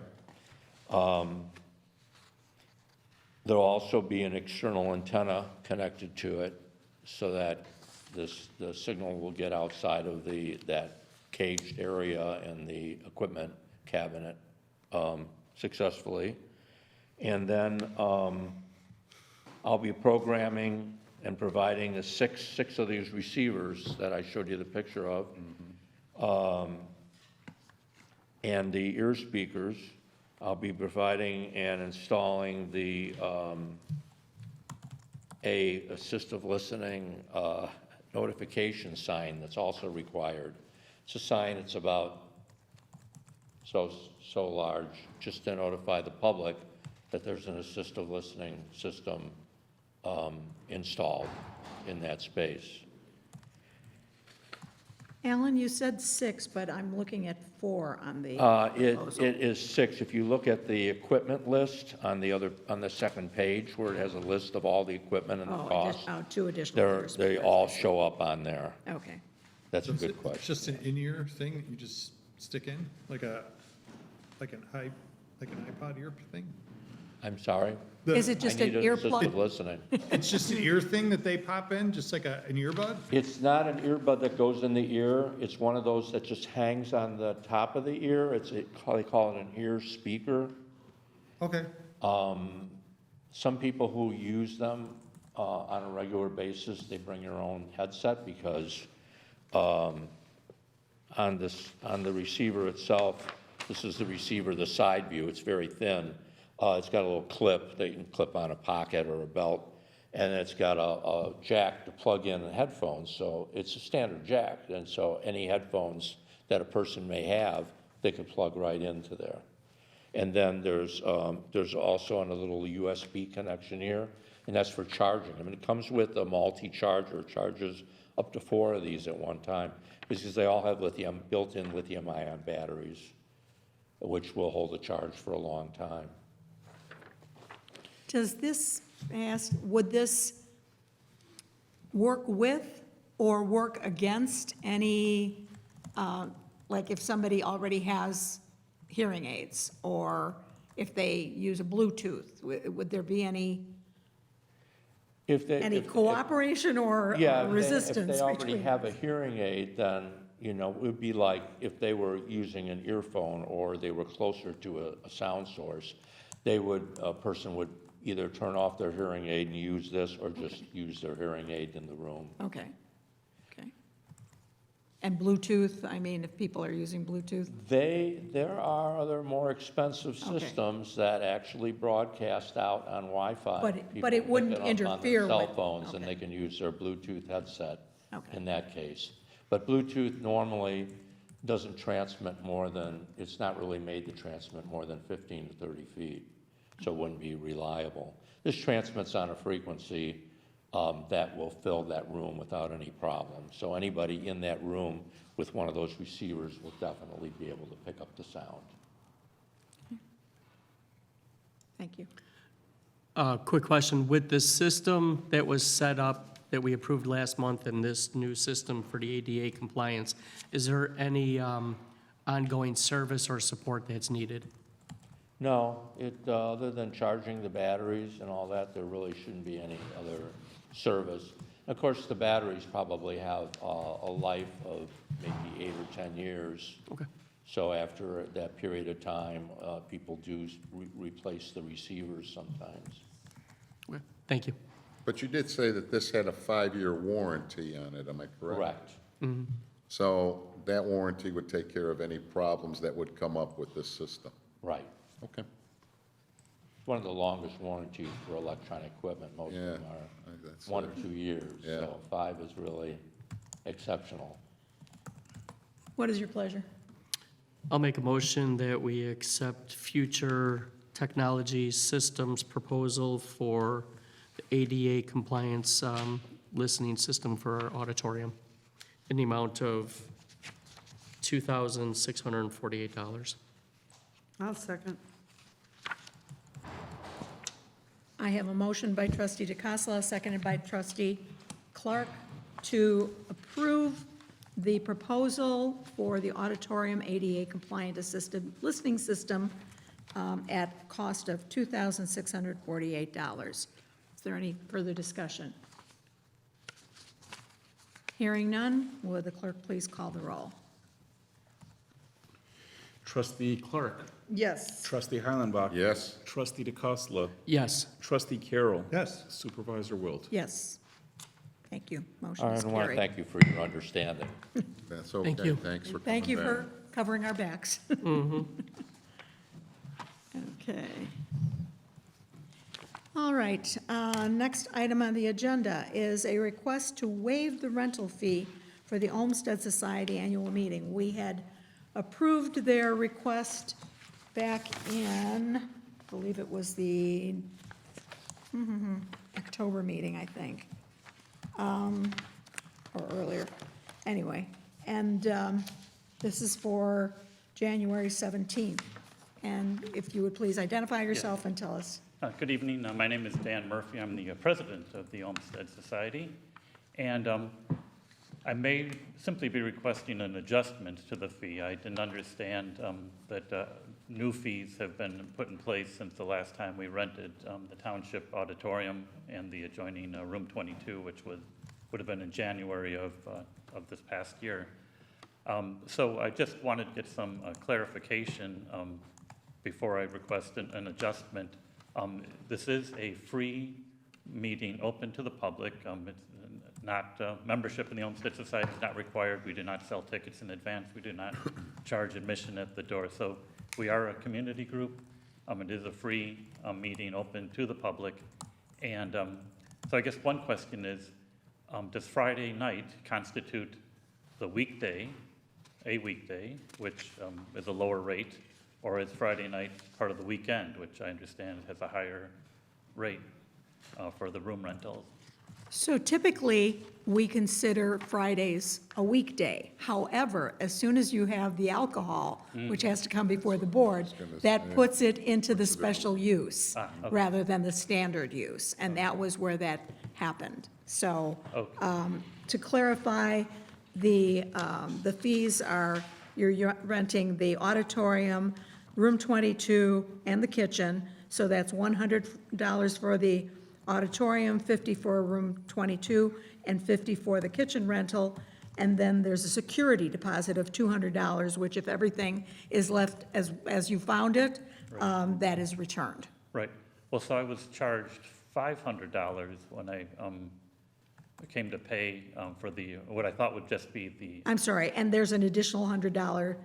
There'll also be an external antenna connected to it so that the signal will get outside of that caged area and the equipment cabinet successfully. And then I'll be programming and providing the six of these receivers that I showed you the picture of, and the ear speakers. I'll be providing and installing the assistive listening notification sign that's also required. It's a sign, it's about so large, just to notify the public that there's an assistive listening system installed in that space. Alan, you said 6, but I'm looking at 4 on the It proposal. is 6. If you look at the equipment list on the second page, where it has a list of all the equipment and the costs, 2 additional ear they speakers. all show up on there. Okay. That's a good It's question. just an in-ear thing that you just stick in, like an iPod ear thing? I'm sorry? Is it just an I need earplug? assistive listening. It's just an ear thing that they pop in, just like an earbud? It's not an earbud that goes in the ear. It's one of those that just hangs on the top of the ear. They call it an ear speaker. Okay. Some people who use them on a regular basis, they bring their own headset because on the receiver itself, this is the receiver, the side view, it's very thin. It's got a little clip that you can clip on a pocket or a belt, and it's got a jack to plug in the headphones. So it's a standard jack, and so any headphones that a person may have, they can plug right into there. And then there's also a little USB connection here, and that's for charging. I mean, it comes with a multi-charger. It charges up to 4 of these at one time because they all have built-in lithium-ion batteries, which will hold a charge for a long time. Does this would this work with or work against any, like if somebody already has hearing aids, or if they use a Bluetooth, would there be any cooperation or resistance? If they already between have a hearing aid, then, it would be like if they were using an earphone or they were closer to a sound source, a person would either turn off their hearing aid and use this, or just use their hearing aid in the room. Okay. And Bluetooth, I mean, if people are using Bluetooth? There are other more expensive Okay. systems that actually broadcast out on Wi-Fi. But it People wouldn't pick it up interfere on their with- cell phones, and okay. they can use their Bluetooth headset Okay. in that case. But Bluetooth normally doesn't transmit it's not really made to transmit more than 15 to 30 feet, so it wouldn't be reliable. This transmits on a frequency that will fill that room without any problem. So anybody in that room with one of those receivers will definitely be able to pick up the sound. Thank you. Quick question, with the system that was set up, that we approved last month, and this new system for the ADA compliance, is there any ongoing service or support that's needed? No, other than charging the batteries and all that, there really shouldn't be any other service. Of course, the batteries probably have a life of maybe 8 or 10 years. Okay. So after that period of time, people do replace the receivers sometimes. Okay. Thank you. But you did say that this had a 5-year warranty on it, am I correct? Correct. So that warranty would take care of any problems that would come up with this system? Right. Okay. It's one of the longest warranties for electronic equipment. Most of them Yeah, are that's 1 or 2 years. Yeah. So 5 is really exceptional. What is your pleasure? I'll make a motion that we accept Future Technology Systems proposal for the ADA compliance listening system for our auditorium in the amount of $2,648. I'll second. I have a motion by trustee DeCassola, seconded by trustee Clark, to approve the proposal for the auditorium ADA compliant assisted listening system at cost of $2,648. Is there any further discussion? Hearing none, will the clerk please call the roll? Trustee Clark. Yes. Trustee Heilenbach. Yes. Trustee DeCosta. Yes. Trustee Carroll. Yes. Supervisor Wilt. Yes. Thank you. Motion I is want to carried. thank you for your understanding. That's okay. you. Thanks for coming Thank you back. for covering our backs. Okay. All right, next item on the agenda is a request to waive the rental fee for the Olmsted Society annual meeting. We had approved their request back in, I believe it was the October meeting, I think, or earlier. Anyway, and this is for January 17th. And if you would please identify yourself and tell us. Good evening. My name is Dan Murphy. I'm the president of the Olmsted Society. And I may simply be requesting an adjustment to the fee. I didn't understand that new fees have been put in place since the last time we rented the Township Auditorium and the adjoining Room 22, which would have been in January of this past year. So I just wanted to get some clarification before I request an adjustment. This is a free meeting open to the public. It's not, membership in the Olmsted Society is not required. We do not sell tickets in advance. We do not charge admission at the door. So we are a community group. It is a free meeting open to the public. And so I guess one question is, does Friday night constitute the weekday, a weekday, which is a lower rate, or is Friday night part of the weekend, which I understand has a higher rate for the room rentals? So typically, we consider Fridays a weekday. However, as soon as you have the alcohol, which has to come before the board, that puts it into the special use Okay. rather than the standard use. And that was where that happened. So to clarify, the fees are, you're renting the auditorium, room 22, and the kitchen. So that's $100 for the auditorium, $50 for room 22, and $50 for the kitchen rental. And then there's a security deposit of $200, which if everything is left as you found it, that is returned. Right. Well, so I was charged $500 when I came to pay for what I thought would just be the, I'm sorry, and there's an additional $100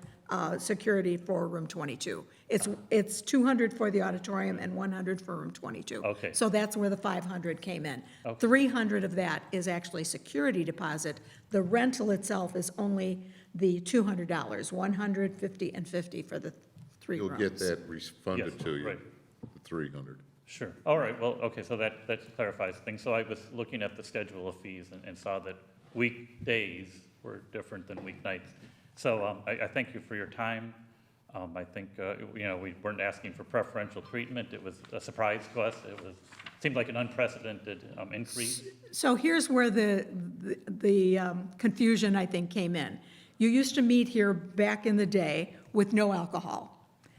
security for room 22. It's $200 for the auditorium and $100 for room 22. Okay. So that's where the $500 came in. Okay. $300 of that is actually security deposit. The rental itself is only the $200, $100, $50, and $50 for the three You'll rooms. get that refunded Yes, to you, right. the 300. sure. All right, well, okay, so that clarifies things. So I was looking at the schedule of fees and saw that weekdays were different than weeknights. So I thank you for your time. I think, we weren't asking for preferential treatment. It was a surprise to us. Seemed like an unprecedented increase. So here's where the confusion, I think, came in. You used to meet here back in the day with no alcohol.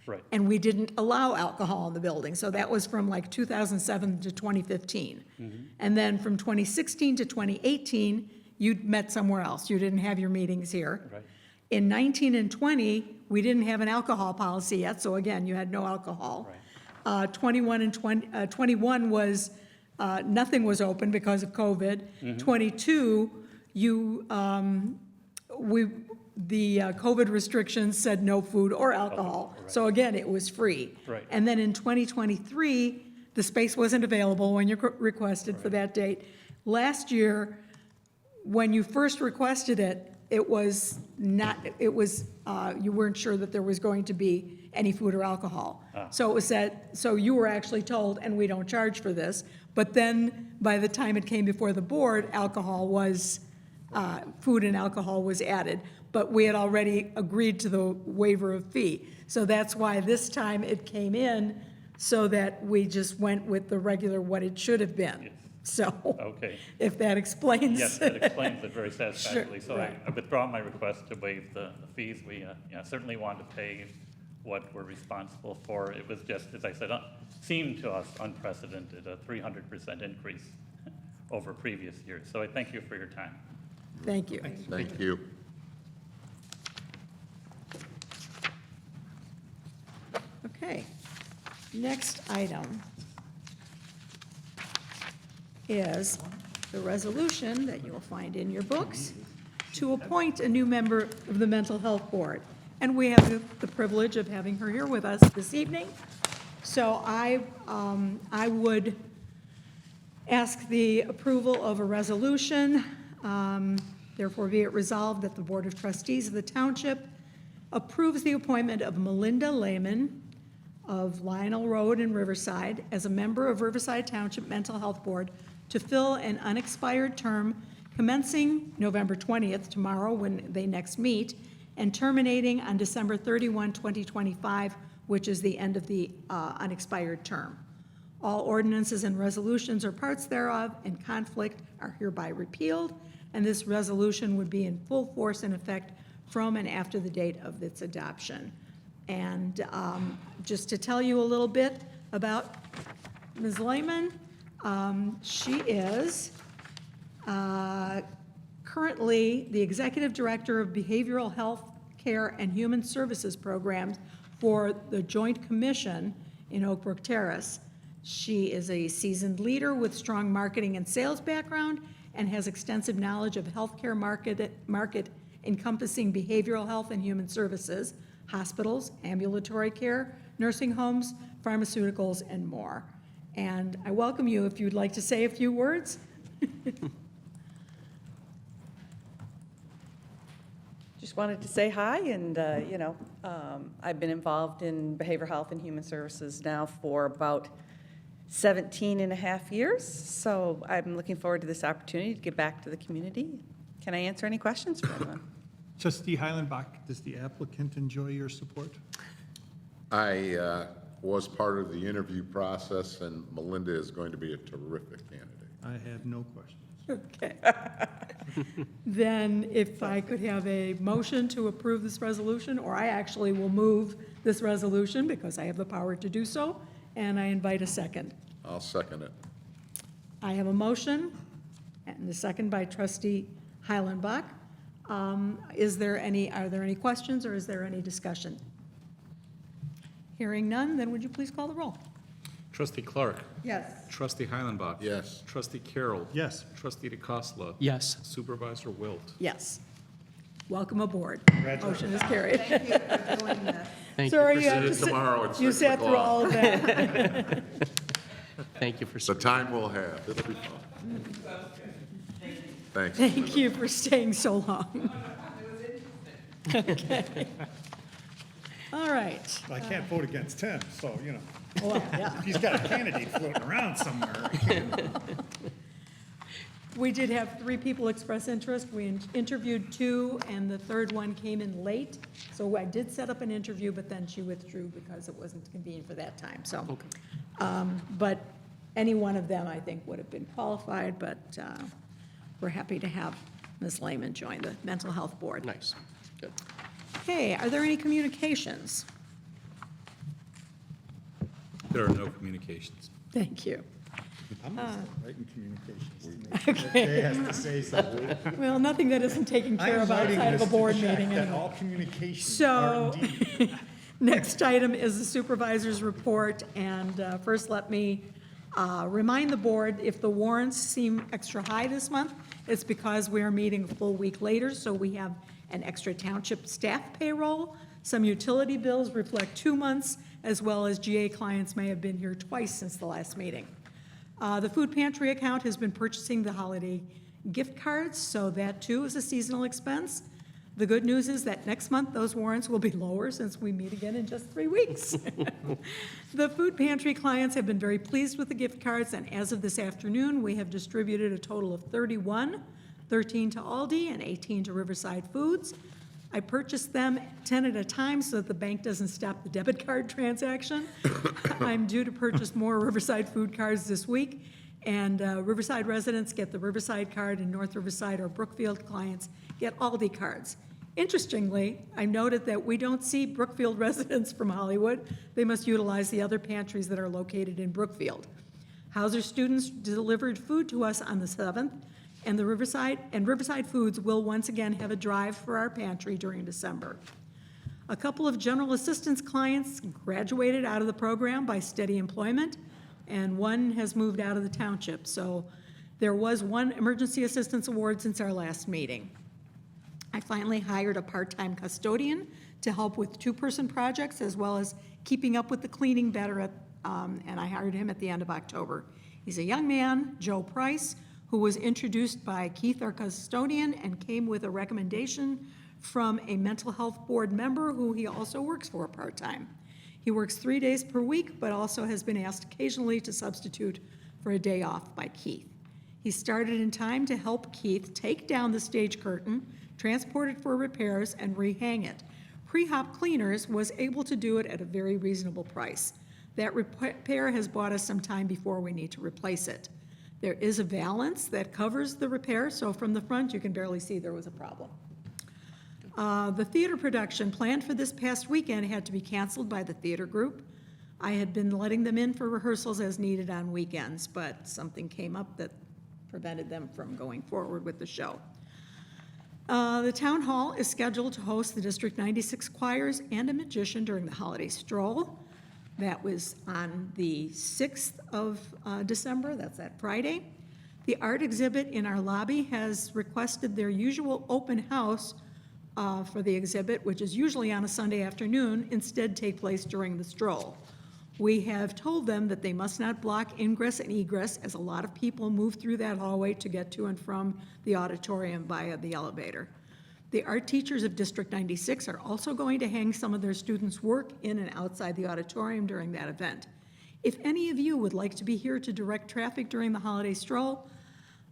Right. And we didn't allow alcohol in the building, so that was from like 2007 to 2015. And then from 2016 to 2018, you met somewhere else. You didn't have your meetings here. Right. In 19 and 20, we didn't have an alcohol policy yet, so again, you had no alcohol. 21 and 21 was, nothing was open because of COVID. 22, the COVID restrictions said no food or alcohol. So again, it was free. Right. And then in 2023, the space wasn't available when you requested for that date. Last year, when you first requested it, it was not, it was, you weren't sure that there was going to be any food or alcohol. So it was said, so you were actually told, and we don't charge for this, but then by the time it came before the board, alcohol was, food and alcohol was added, but we had already agreed to the waiver of fee. So that's why this time it came in, so that we just went with the regular, what it should have been. So, Okay. if that explains. Yes, that explains it very satisfactorily. Sure, So right. I withdraw my request to waive the fees. We certainly want to pay what we're responsible for. It was just, as I said, seemed to us unprecedented, a 300% increase over previous years. So I thank you for your time. Thank you. Thank you. Okay, next item is the resolution that you'll find in your books to appoint a new member of the Mental Health Board. And we have the privilege of having her here with us this evening. So I would ask the approval of a resolution. Therefore, be it resolved that the Board of Trustees of the Township approves the appointment of Melinda Lehman of Lionel Road in Riverside as a member of Riverside Township Mental Health Board to fill an unexpired term commencing November 20th, tomorrow when they next meet, and terminating on December 31, 2025, which is the end of the unexpired term. All ordinances and resolutions or parts thereof in conflict are hereby repealed, and this resolution would be in full force and effect from and after the date of its adoption. And just to tell you a little bit about Ms. Lehman, she is currently the Executive Director of Behavioral Health Care and Human Services Programs for the Joint Commission in Oak Brook Terrace. She is a seasoned leader with strong marketing and sales background and has extensive knowledge of healthcare market encompassing behavioral health and human services, hospitals, ambulatory care, nursing homes, pharmaceuticals, and more. And I welcome you if you'd like to say a few words. Just wanted to say hi, and, I've been involved in behavioral health and human services now for about 17 and a half years, so I'm looking forward to this opportunity to give back to the community. Can I answer any questions for anyone? Trustee Heilenbach, does the applicant enjoy your support? I was part of the interview process, and Melinda is going to be a terrific candidate. I have no questions. Okay. Then if I could have a motion to approve this resolution, or I actually will move this resolution because I have the power to do so, and I invite a second. I'll second it. I have a motion and a second by trustee Heilenbach. Are there any questions or is there any discussion? Hearing none, then would you please call the roll? Trustee Clark. Yes. Trustee Heilenbach. Yes. Trustee Carroll. Yes. Trustee DeCosta. Yes. Supervisor Wilt. Yes. Welcome aboard. Congratulations. Motion is carried. Thank you for doing this. Thank Sorry you you for, have to sit, Tomorrow at you 6 sat through o'clock. all of that. thank you for. The time we'll have, it'll be fun. Thanks. Thank you for staying so long. Okay. All right. Well, I can't vote against him, so, Well, yeah. if he's got a candidate floating around somewhere, I can't. We did have 3 people express interest. We interviewed 2, and the third one came in late. So I did set up an interview, but then she withdrew because it wasn't convenient for that time, so. But any one of them, I think, would have been qualified, but we're happy to have Ms. Lehman join the Mental Health Board. Nice. Good. Okay, are there any communications? There are no communications. Thank you. I'm gonna start writing communications to make sure that Jay has to say something. Well, nothing that isn't taken care I'm of writing outside of a this to board check meeting. that anyway. all communications are So, indeed. next item is the supervisor's report, and first let me remind the board, if the warrants seem extra high this month, it's because we are meeting a full week later, so we have an extra township staff payroll. Some utility bills reflect 2 months, as well as GA clients may have been here twice since the last meeting. The food pantry account has been purchasing the holiday gift cards, so that too is a seasonal expense. The good news is that next month, those warrants will be lower since we meet again in just 3 weeks. The food pantry clients have been very pleased with the gift cards, and as of this afternoon, we have distributed a total of 31, 13 to Aldi and 18 to Riverside Foods. I purchased them 10 at a time so that the bank doesn't stop the debit card transaction. I'm due to purchase more Riverside food cards this week, and Riverside residents get the Riverside card, and North Riverside or Brookfield clients get Aldi cards. Interestingly, I noted that we don't see Brookfield residents from Hollywood. They must utilize the other pantries that are located in Brookfield. Hauser students delivered food to us on the 7th, and Riverside Foods will once again have a drive for our pantry during December. A couple of general assistance clients graduated out of the program by steady employment, and one has moved out of the township. So there was one emergency assistance award since our last meeting. I finally hired a part-time custodian to help with 2-person projects as well as keeping up with the cleaning better, and I hired him at the end of October. He's a young man, Joe Price, who was introduced by Keith, our custodian, and came with a recommendation from a mental health board member who he also works for part-time. He works 3 days per week, but also has been asked occasionally to substitute for a day off by Keith. He started in time to help Keith take down the stage curtain, transport it for repairs, and rehang it. Pre-Hop Cleaners was able to do it at a very reasonable price. That repair has bought us some time before we need to replace it. There is a valance that covers the repair, so from the front you can barely see there was a problem. The theater production planned for this past weekend had to be canceled by the theater group. I had been letting them in for rehearsals as needed on weekends, but something came up that prevented them from going forward with the show. The town hall is scheduled to host the District 96 choirs and a magician during the holiday stroll. That was on the 6th of December, that's that Friday. The art exhibit in our lobby has requested their usual open house for the exhibit, which is usually on a Sunday afternoon, instead take place during the stroll. We have told them that they must not block ingress and egress, as a lot of people move through that hallway to get to and from the auditorium via the elevator. The art teachers of District 96 are also going to hang some of their students' work in and outside the auditorium during that event. If any of you would like to be here to direct traffic during the holiday stroll,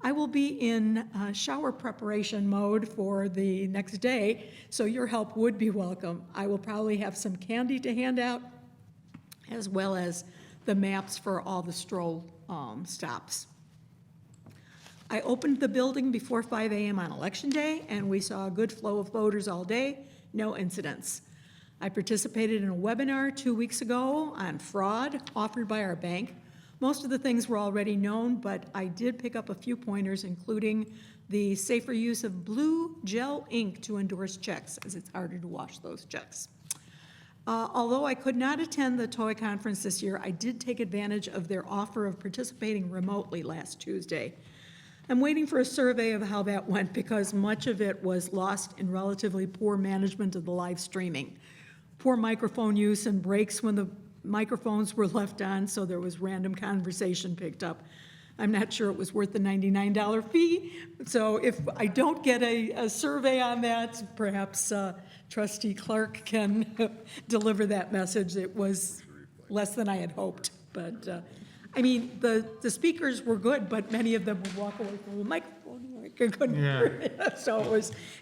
I will be in shower preparation mode for the next day, so your help would be welcome. I will probably have some candy to hand out, as well as the maps for all the stroll stops. I opened the building before 5 a.m. on Election Day, and we saw a good flow of voters all day, no incidents. I participated in a webinar 2 weeks ago on fraud offered by our bank. Most of the things were already known, but I did pick up a few pointers, including the safer use of blue gel ink to endorse checks, as it's harder to wash those checks. Although I could not attend the TOY conference this year, I did take advantage of their offer of participating remotely last Tuesday. I'm waiting for a survey of how that went because much of it was lost in relatively poor management of the live streaming. Poor microphone use and breaks when the microphones were left on, so there was random conversation picked up. I'm not sure it was worth the $99 fee, so if I don't get a survey on that, perhaps Trustee Clark can deliver that message. It was less than I had hoped, but I mean, the speakers were good, but many of them would walk away from the microphone. I couldn't hear it. So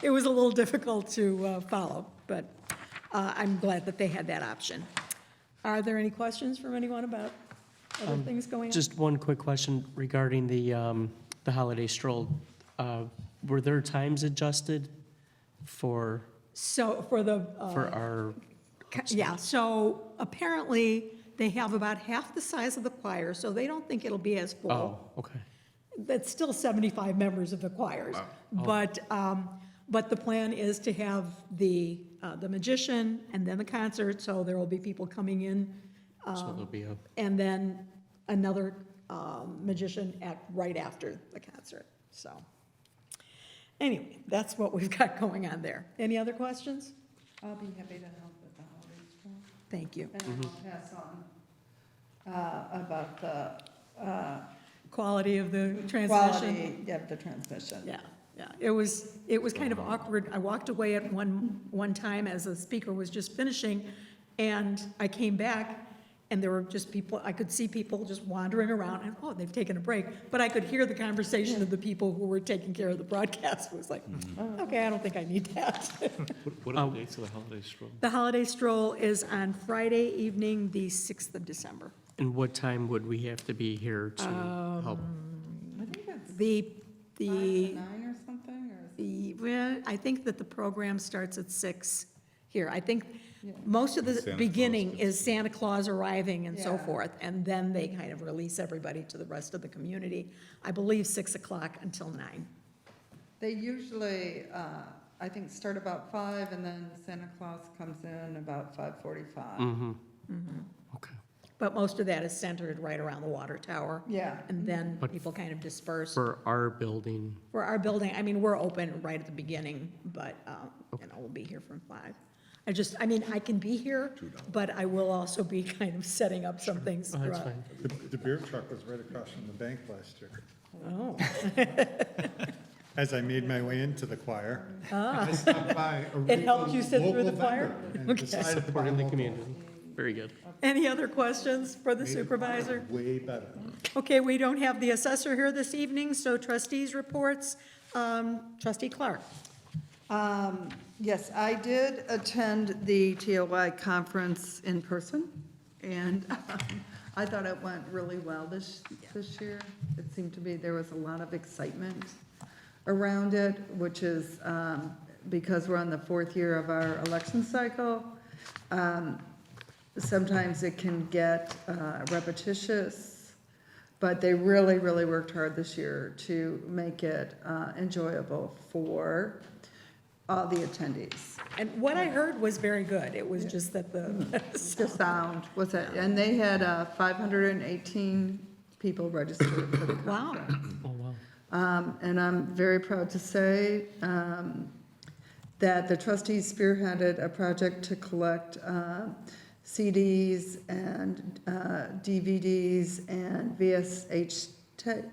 it was a little difficult to follow, but I'm glad that they had that option. Are there any questions from anyone about other things going on? Just one quick question regarding the holiday stroll. Were there times adjusted for So for the our? yeah, so apparently they have about half the size of the choir, so they don't think it'll be as full. Oh, okay. That's still 75 members of the choirs. But the plan is to have the magician and then the concert, so there will be people coming in. So there'll be a. And then another magician right after the concert, so. Anyway, that's what we've got going on there. Any other questions? I'll be happy to help with the holiday stroll. Thank you. And I'll pass on about the quality of the transmission. Quality, yeah, the transmission. Yeah, yeah. It was kind of awkward. I walked away at one time as the speaker was just finishing, and I came back, and there were just people, I could see people just wandering around, and, oh, they've taken a break. But I could hear the conversation of the people who were taking care of the broadcast. It was like, okay, I don't think I need that. What are the dates of the holiday stroll? The holiday stroll is on Friday evening, the 6th of December. And what time would we have to be here to help? I think it's The 5 to 9 or something, or? Well, I think that the program starts at 6 here. I think Yeah. most of the Santa Claus beginning is Santa Claus arriving and so Yeah. forth, and then they kind of release everybody to the rest of the community. I believe 6 o'clock until 9. They usually, I think, start about 5, and then Santa Claus comes in about 5:45. Mm-hmm. Okay. But most of that is centered right around the water tower. Yeah. And then But people kind of disperse. For our building, For our building, I mean, we're open right at the beginning, but, we'll be here from 5. I can be here, but I will also be kind of setting up some things oh, that's throughout. fine. The beer truck was right across from the bank last year. Oh, As I made my way into the choir, I stopped by a It helped you sit through local the choir? vendor and Okay. decided to buy Supporting the local. community. Very good. any other questions for the Made the choir supervisor? Way better. Okay, we don't have the assessor here this evening, so trustees' reports. Trustee Clark. Yes, I did attend the TOI conference in person, and I thought it went really well this year. It seemed to be, there was a lot of excitement around it, which is because we're on the 4th year of our election cycle. Sometimes it can get repetitious, but they really, really worked hard this year to make it enjoyable for all the attendees. And what I heard was very good. It was just that the, The sound was it, and they had 518 people registered for the wow. conference. Oh, wow. And I'm very proud to say that the trustees spearheaded a project to collect CDs and DVDs and VSH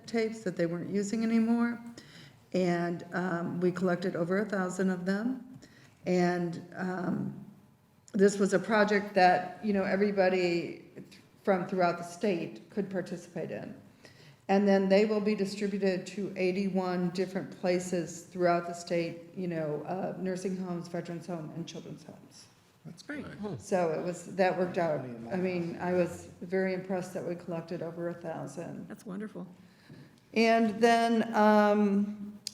tapes that they weren't using anymore. And we collected over 1,000 of them. And this was a project that, everybody from throughout the state could participate in. And then they will be distributed to 81 different places throughout the state, nursing homes, veterans home, and children's homes. That's great. So that worked out. I mean, I was very impressed that we collected over 1,000. That's wonderful. And then,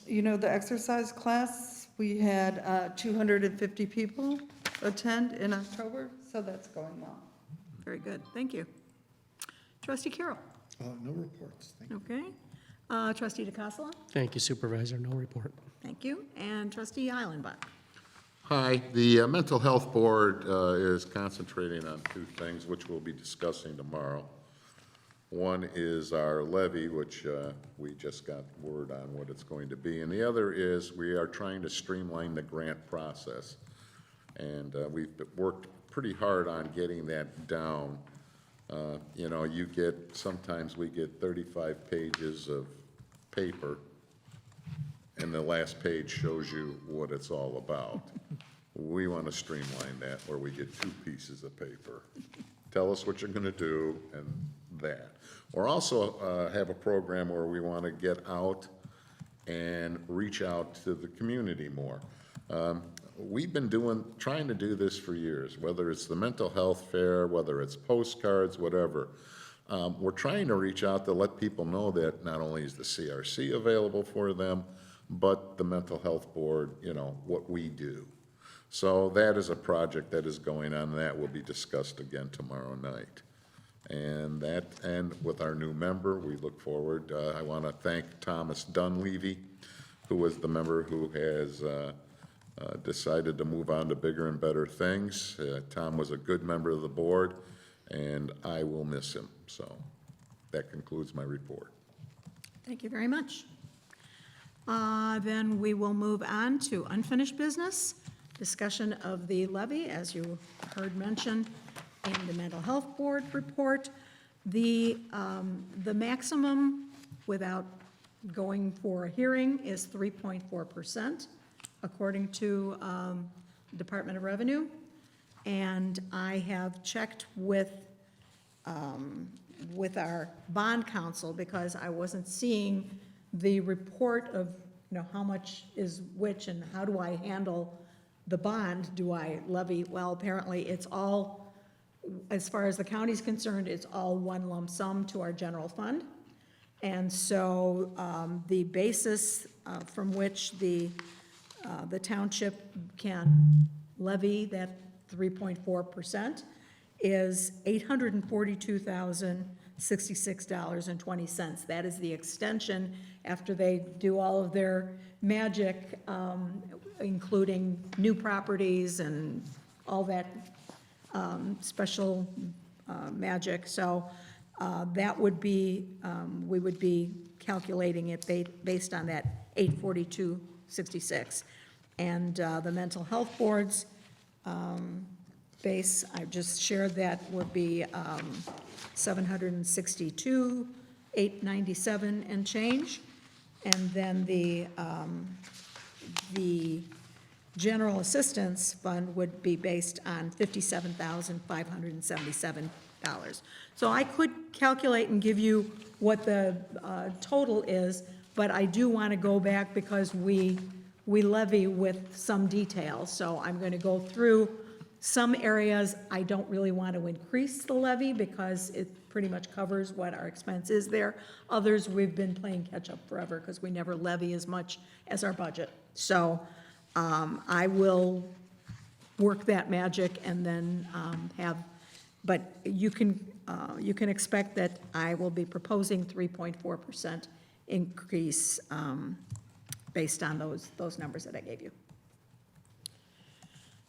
the exercise class, we had 250 people attend in October, so that's going well. Very good. Thank you. Trustee Carroll. No reports, thank you. Okay. Trustee DeCassola. Thank you, Supervisor. No report. Thank you. And Trustee Eilenbach. Hi, the Mental Health Board is concentrating on 2 things, which we'll be discussing tomorrow. One is our levy, which we just got word on what it's going to be, and the other is we are trying to streamline the grant process. And we've worked pretty hard on getting that down. Sometimes we get 35 pages of paper, and the last page shows you what it's all about. We want to streamline that where we get 2 pieces of paper. Tell us what you're going to do and that. We're also have a program where we want to get out and reach out to the community more. We've been trying to do this for years, whether it's the mental health fair, whether it's postcards, whatever. We're trying to reach out to let people know that not only is the CRC available for them, but the Mental Health Board, what we do. So that is a project that is going on, and that will be discussed again tomorrow night. And with our new member, we look forward. I want to thank Thomas Dunleavy, who was the member who has decided to move on to bigger and better things. Tom was a good member of the board, and I will miss him. So that concludes my report. Thank you very much. Then we will move on to unfinished business. Discussion of the levy, as you heard mentioned in the Mental Health Board report. The maximum without going for a hearing is 3.4%, according to Department of Revenue. And I have checked with our bond counsel because I wasn't seeing the report of, how much is which and how do I handle the bond? Do I levy? Well, apparently it's all, as far as the county's concerned, it's all one lump sum to our general fund. And so the basis from which the township can levy that 3.4% is $842,066.20. That is the extension after they do all of their magic, including new properties and all that special magic. So that would be, we would be calculating it based on that 842.66. And the mental health board's base, I just shared that, would be 762,897 and change. And then the general assistance fund would be based on $57,577. So I could calculate and give you what the total is, but I do want to go back because we levy with some detail. So I'm going to go through some areas. I don't really want to increase the levy because it pretty much covers what our expense is there. Others, we've been playing catch-up forever because we never levy as much as our budget. So I will work that magic and then but you can expect that I will be proposing 3.4% increase based on those numbers that I gave you.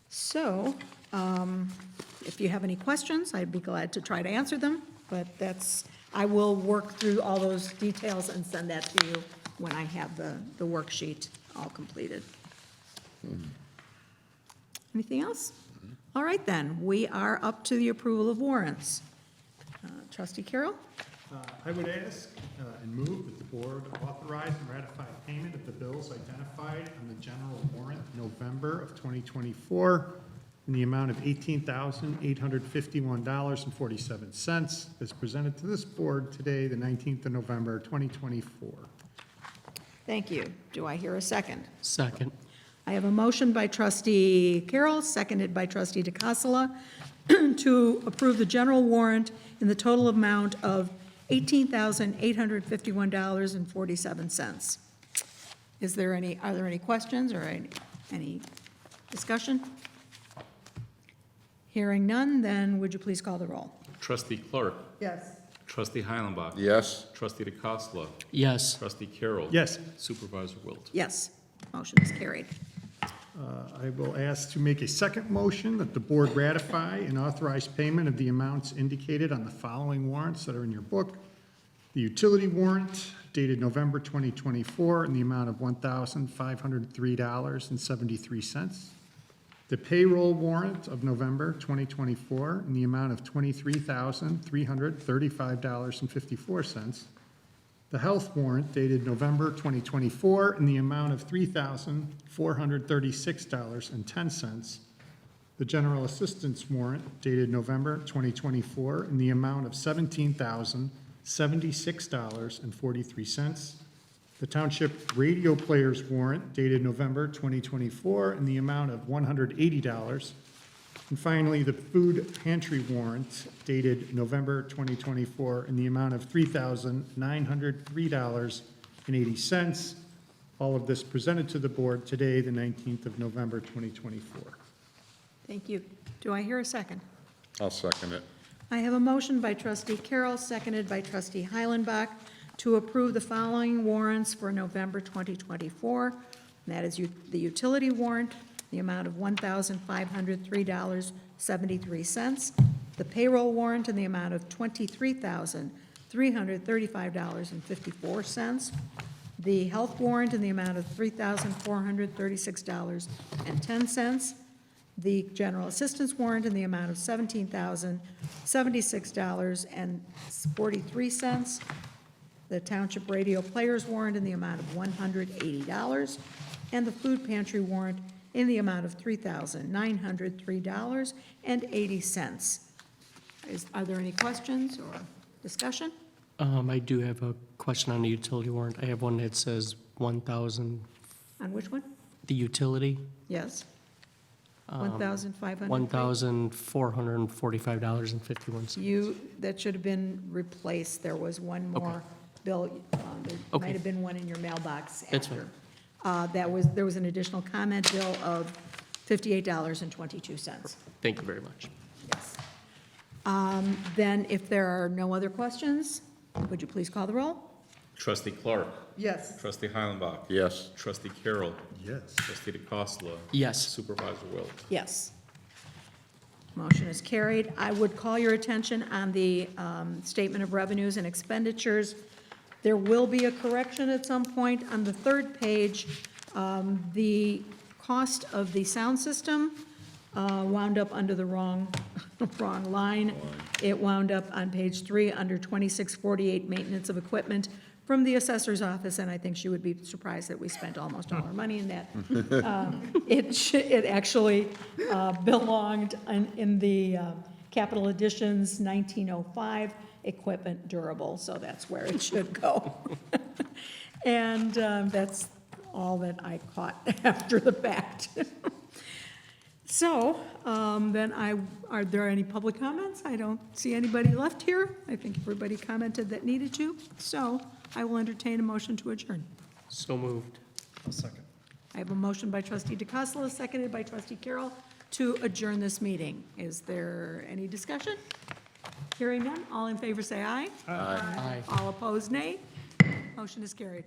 So if you have any questions, I'd be glad to try to answer them, but I will work through all those details and send that to you when I have the worksheet all completed. Anything else? All right, then, we are up to the approval of warrants. Trustee Carroll? I would ask and move that the board authorize and ratify payment of the bills identified on the general warrant November of 2024 in the amount of $18,851.47 as presented to this board today, the 19th of November, 2024. Thank you. Do I hear a second? Second. I have a motion by trustee Carroll, seconded by trustee DeCassola, to approve the general warrant in the total amount of $18,851.47. Are there any questions or any discussion? Hearing none, then would you please call the roll? Trustee Clark. Yes. Trustee Heilenbach. Yes. Trustee DeCosta. Yes. Trustee Carroll. Yes. Supervisor Wilt. Yes, motion is carried. I will ask to make a second motion that the board ratify and authorize payment of the amounts indicated on the following warrants that are in your book. The utility warrant dated November 2024 in the amount of $1,503.73. The payroll warrant of November 2024 in the amount of $23,335.54. The health warrant dated November 2024 in the amount of $3,436.10. The general assistance warrant dated November 2024 in the amount of $17,076.43. The township radio players warrant dated November 2024 in the amount of $180. And finally, the food pantry warrant dated November 2024 in the amount of $3,903.80. All of this presented to the board today, the 19th of November, 2024. Thank you. Do I hear a second? I'll second it. I have a motion by trustee Carroll, seconded by trustee Heilenbach, to approve the following warrants for November 2024. And that is the utility warrant, the amount of $1,503.73. The payroll warrant in the amount of $23,335.54. The health warrant in the amount of $3,436.10. The general assistance warrant in the amount of $17,076.43. the Township Radio Players warrant in the amount of $180, and the food pantry warrant in the amount of $3,903.80. Are there any questions or discussion? I do have a question on the utility warrant. I have one that says 1,000, On which one? the utility, Yes. 1,500? $1,445.51. That should have been replaced. There was one more bill. There Okay. might have been one in your mailbox That's after. There was an additional comment bill of $58.22. Thank you very much. Yes. Then if there are no other questions, would you please call the roll? Trustee Clark. Yes. Trustee Heilenbach. Yes. Trustee Carroll. Yes. Trustee DeCosta. Yes. Supervisor Wilt. Yes. Motion is carried. I would call your attention on the statement of revenues and expenditures. There will be a correction at some point. On the third page, the cost of the sound system wound up under the wrong line. It wound up on page 3 under 2648, maintenance of equipment from the assessor's office, and I think she would be surprised that we spent almost all our money in that. It actually belonged in the capital additions 1905, equipment durable, so that's where it should go. And that's all that I caught after the fact. So, then are there any public comments? I don't see anybody left here. I think everybody commented that needed to, so I will entertain a motion to adjourn. So moved. I'll second. I have a motion by trustee DeCosta, seconded by trustee Carroll, to adjourn this meeting. Is there any discussion? Hearing none, all in favor say aye. Aye. All opposed, nay. Motion is carried.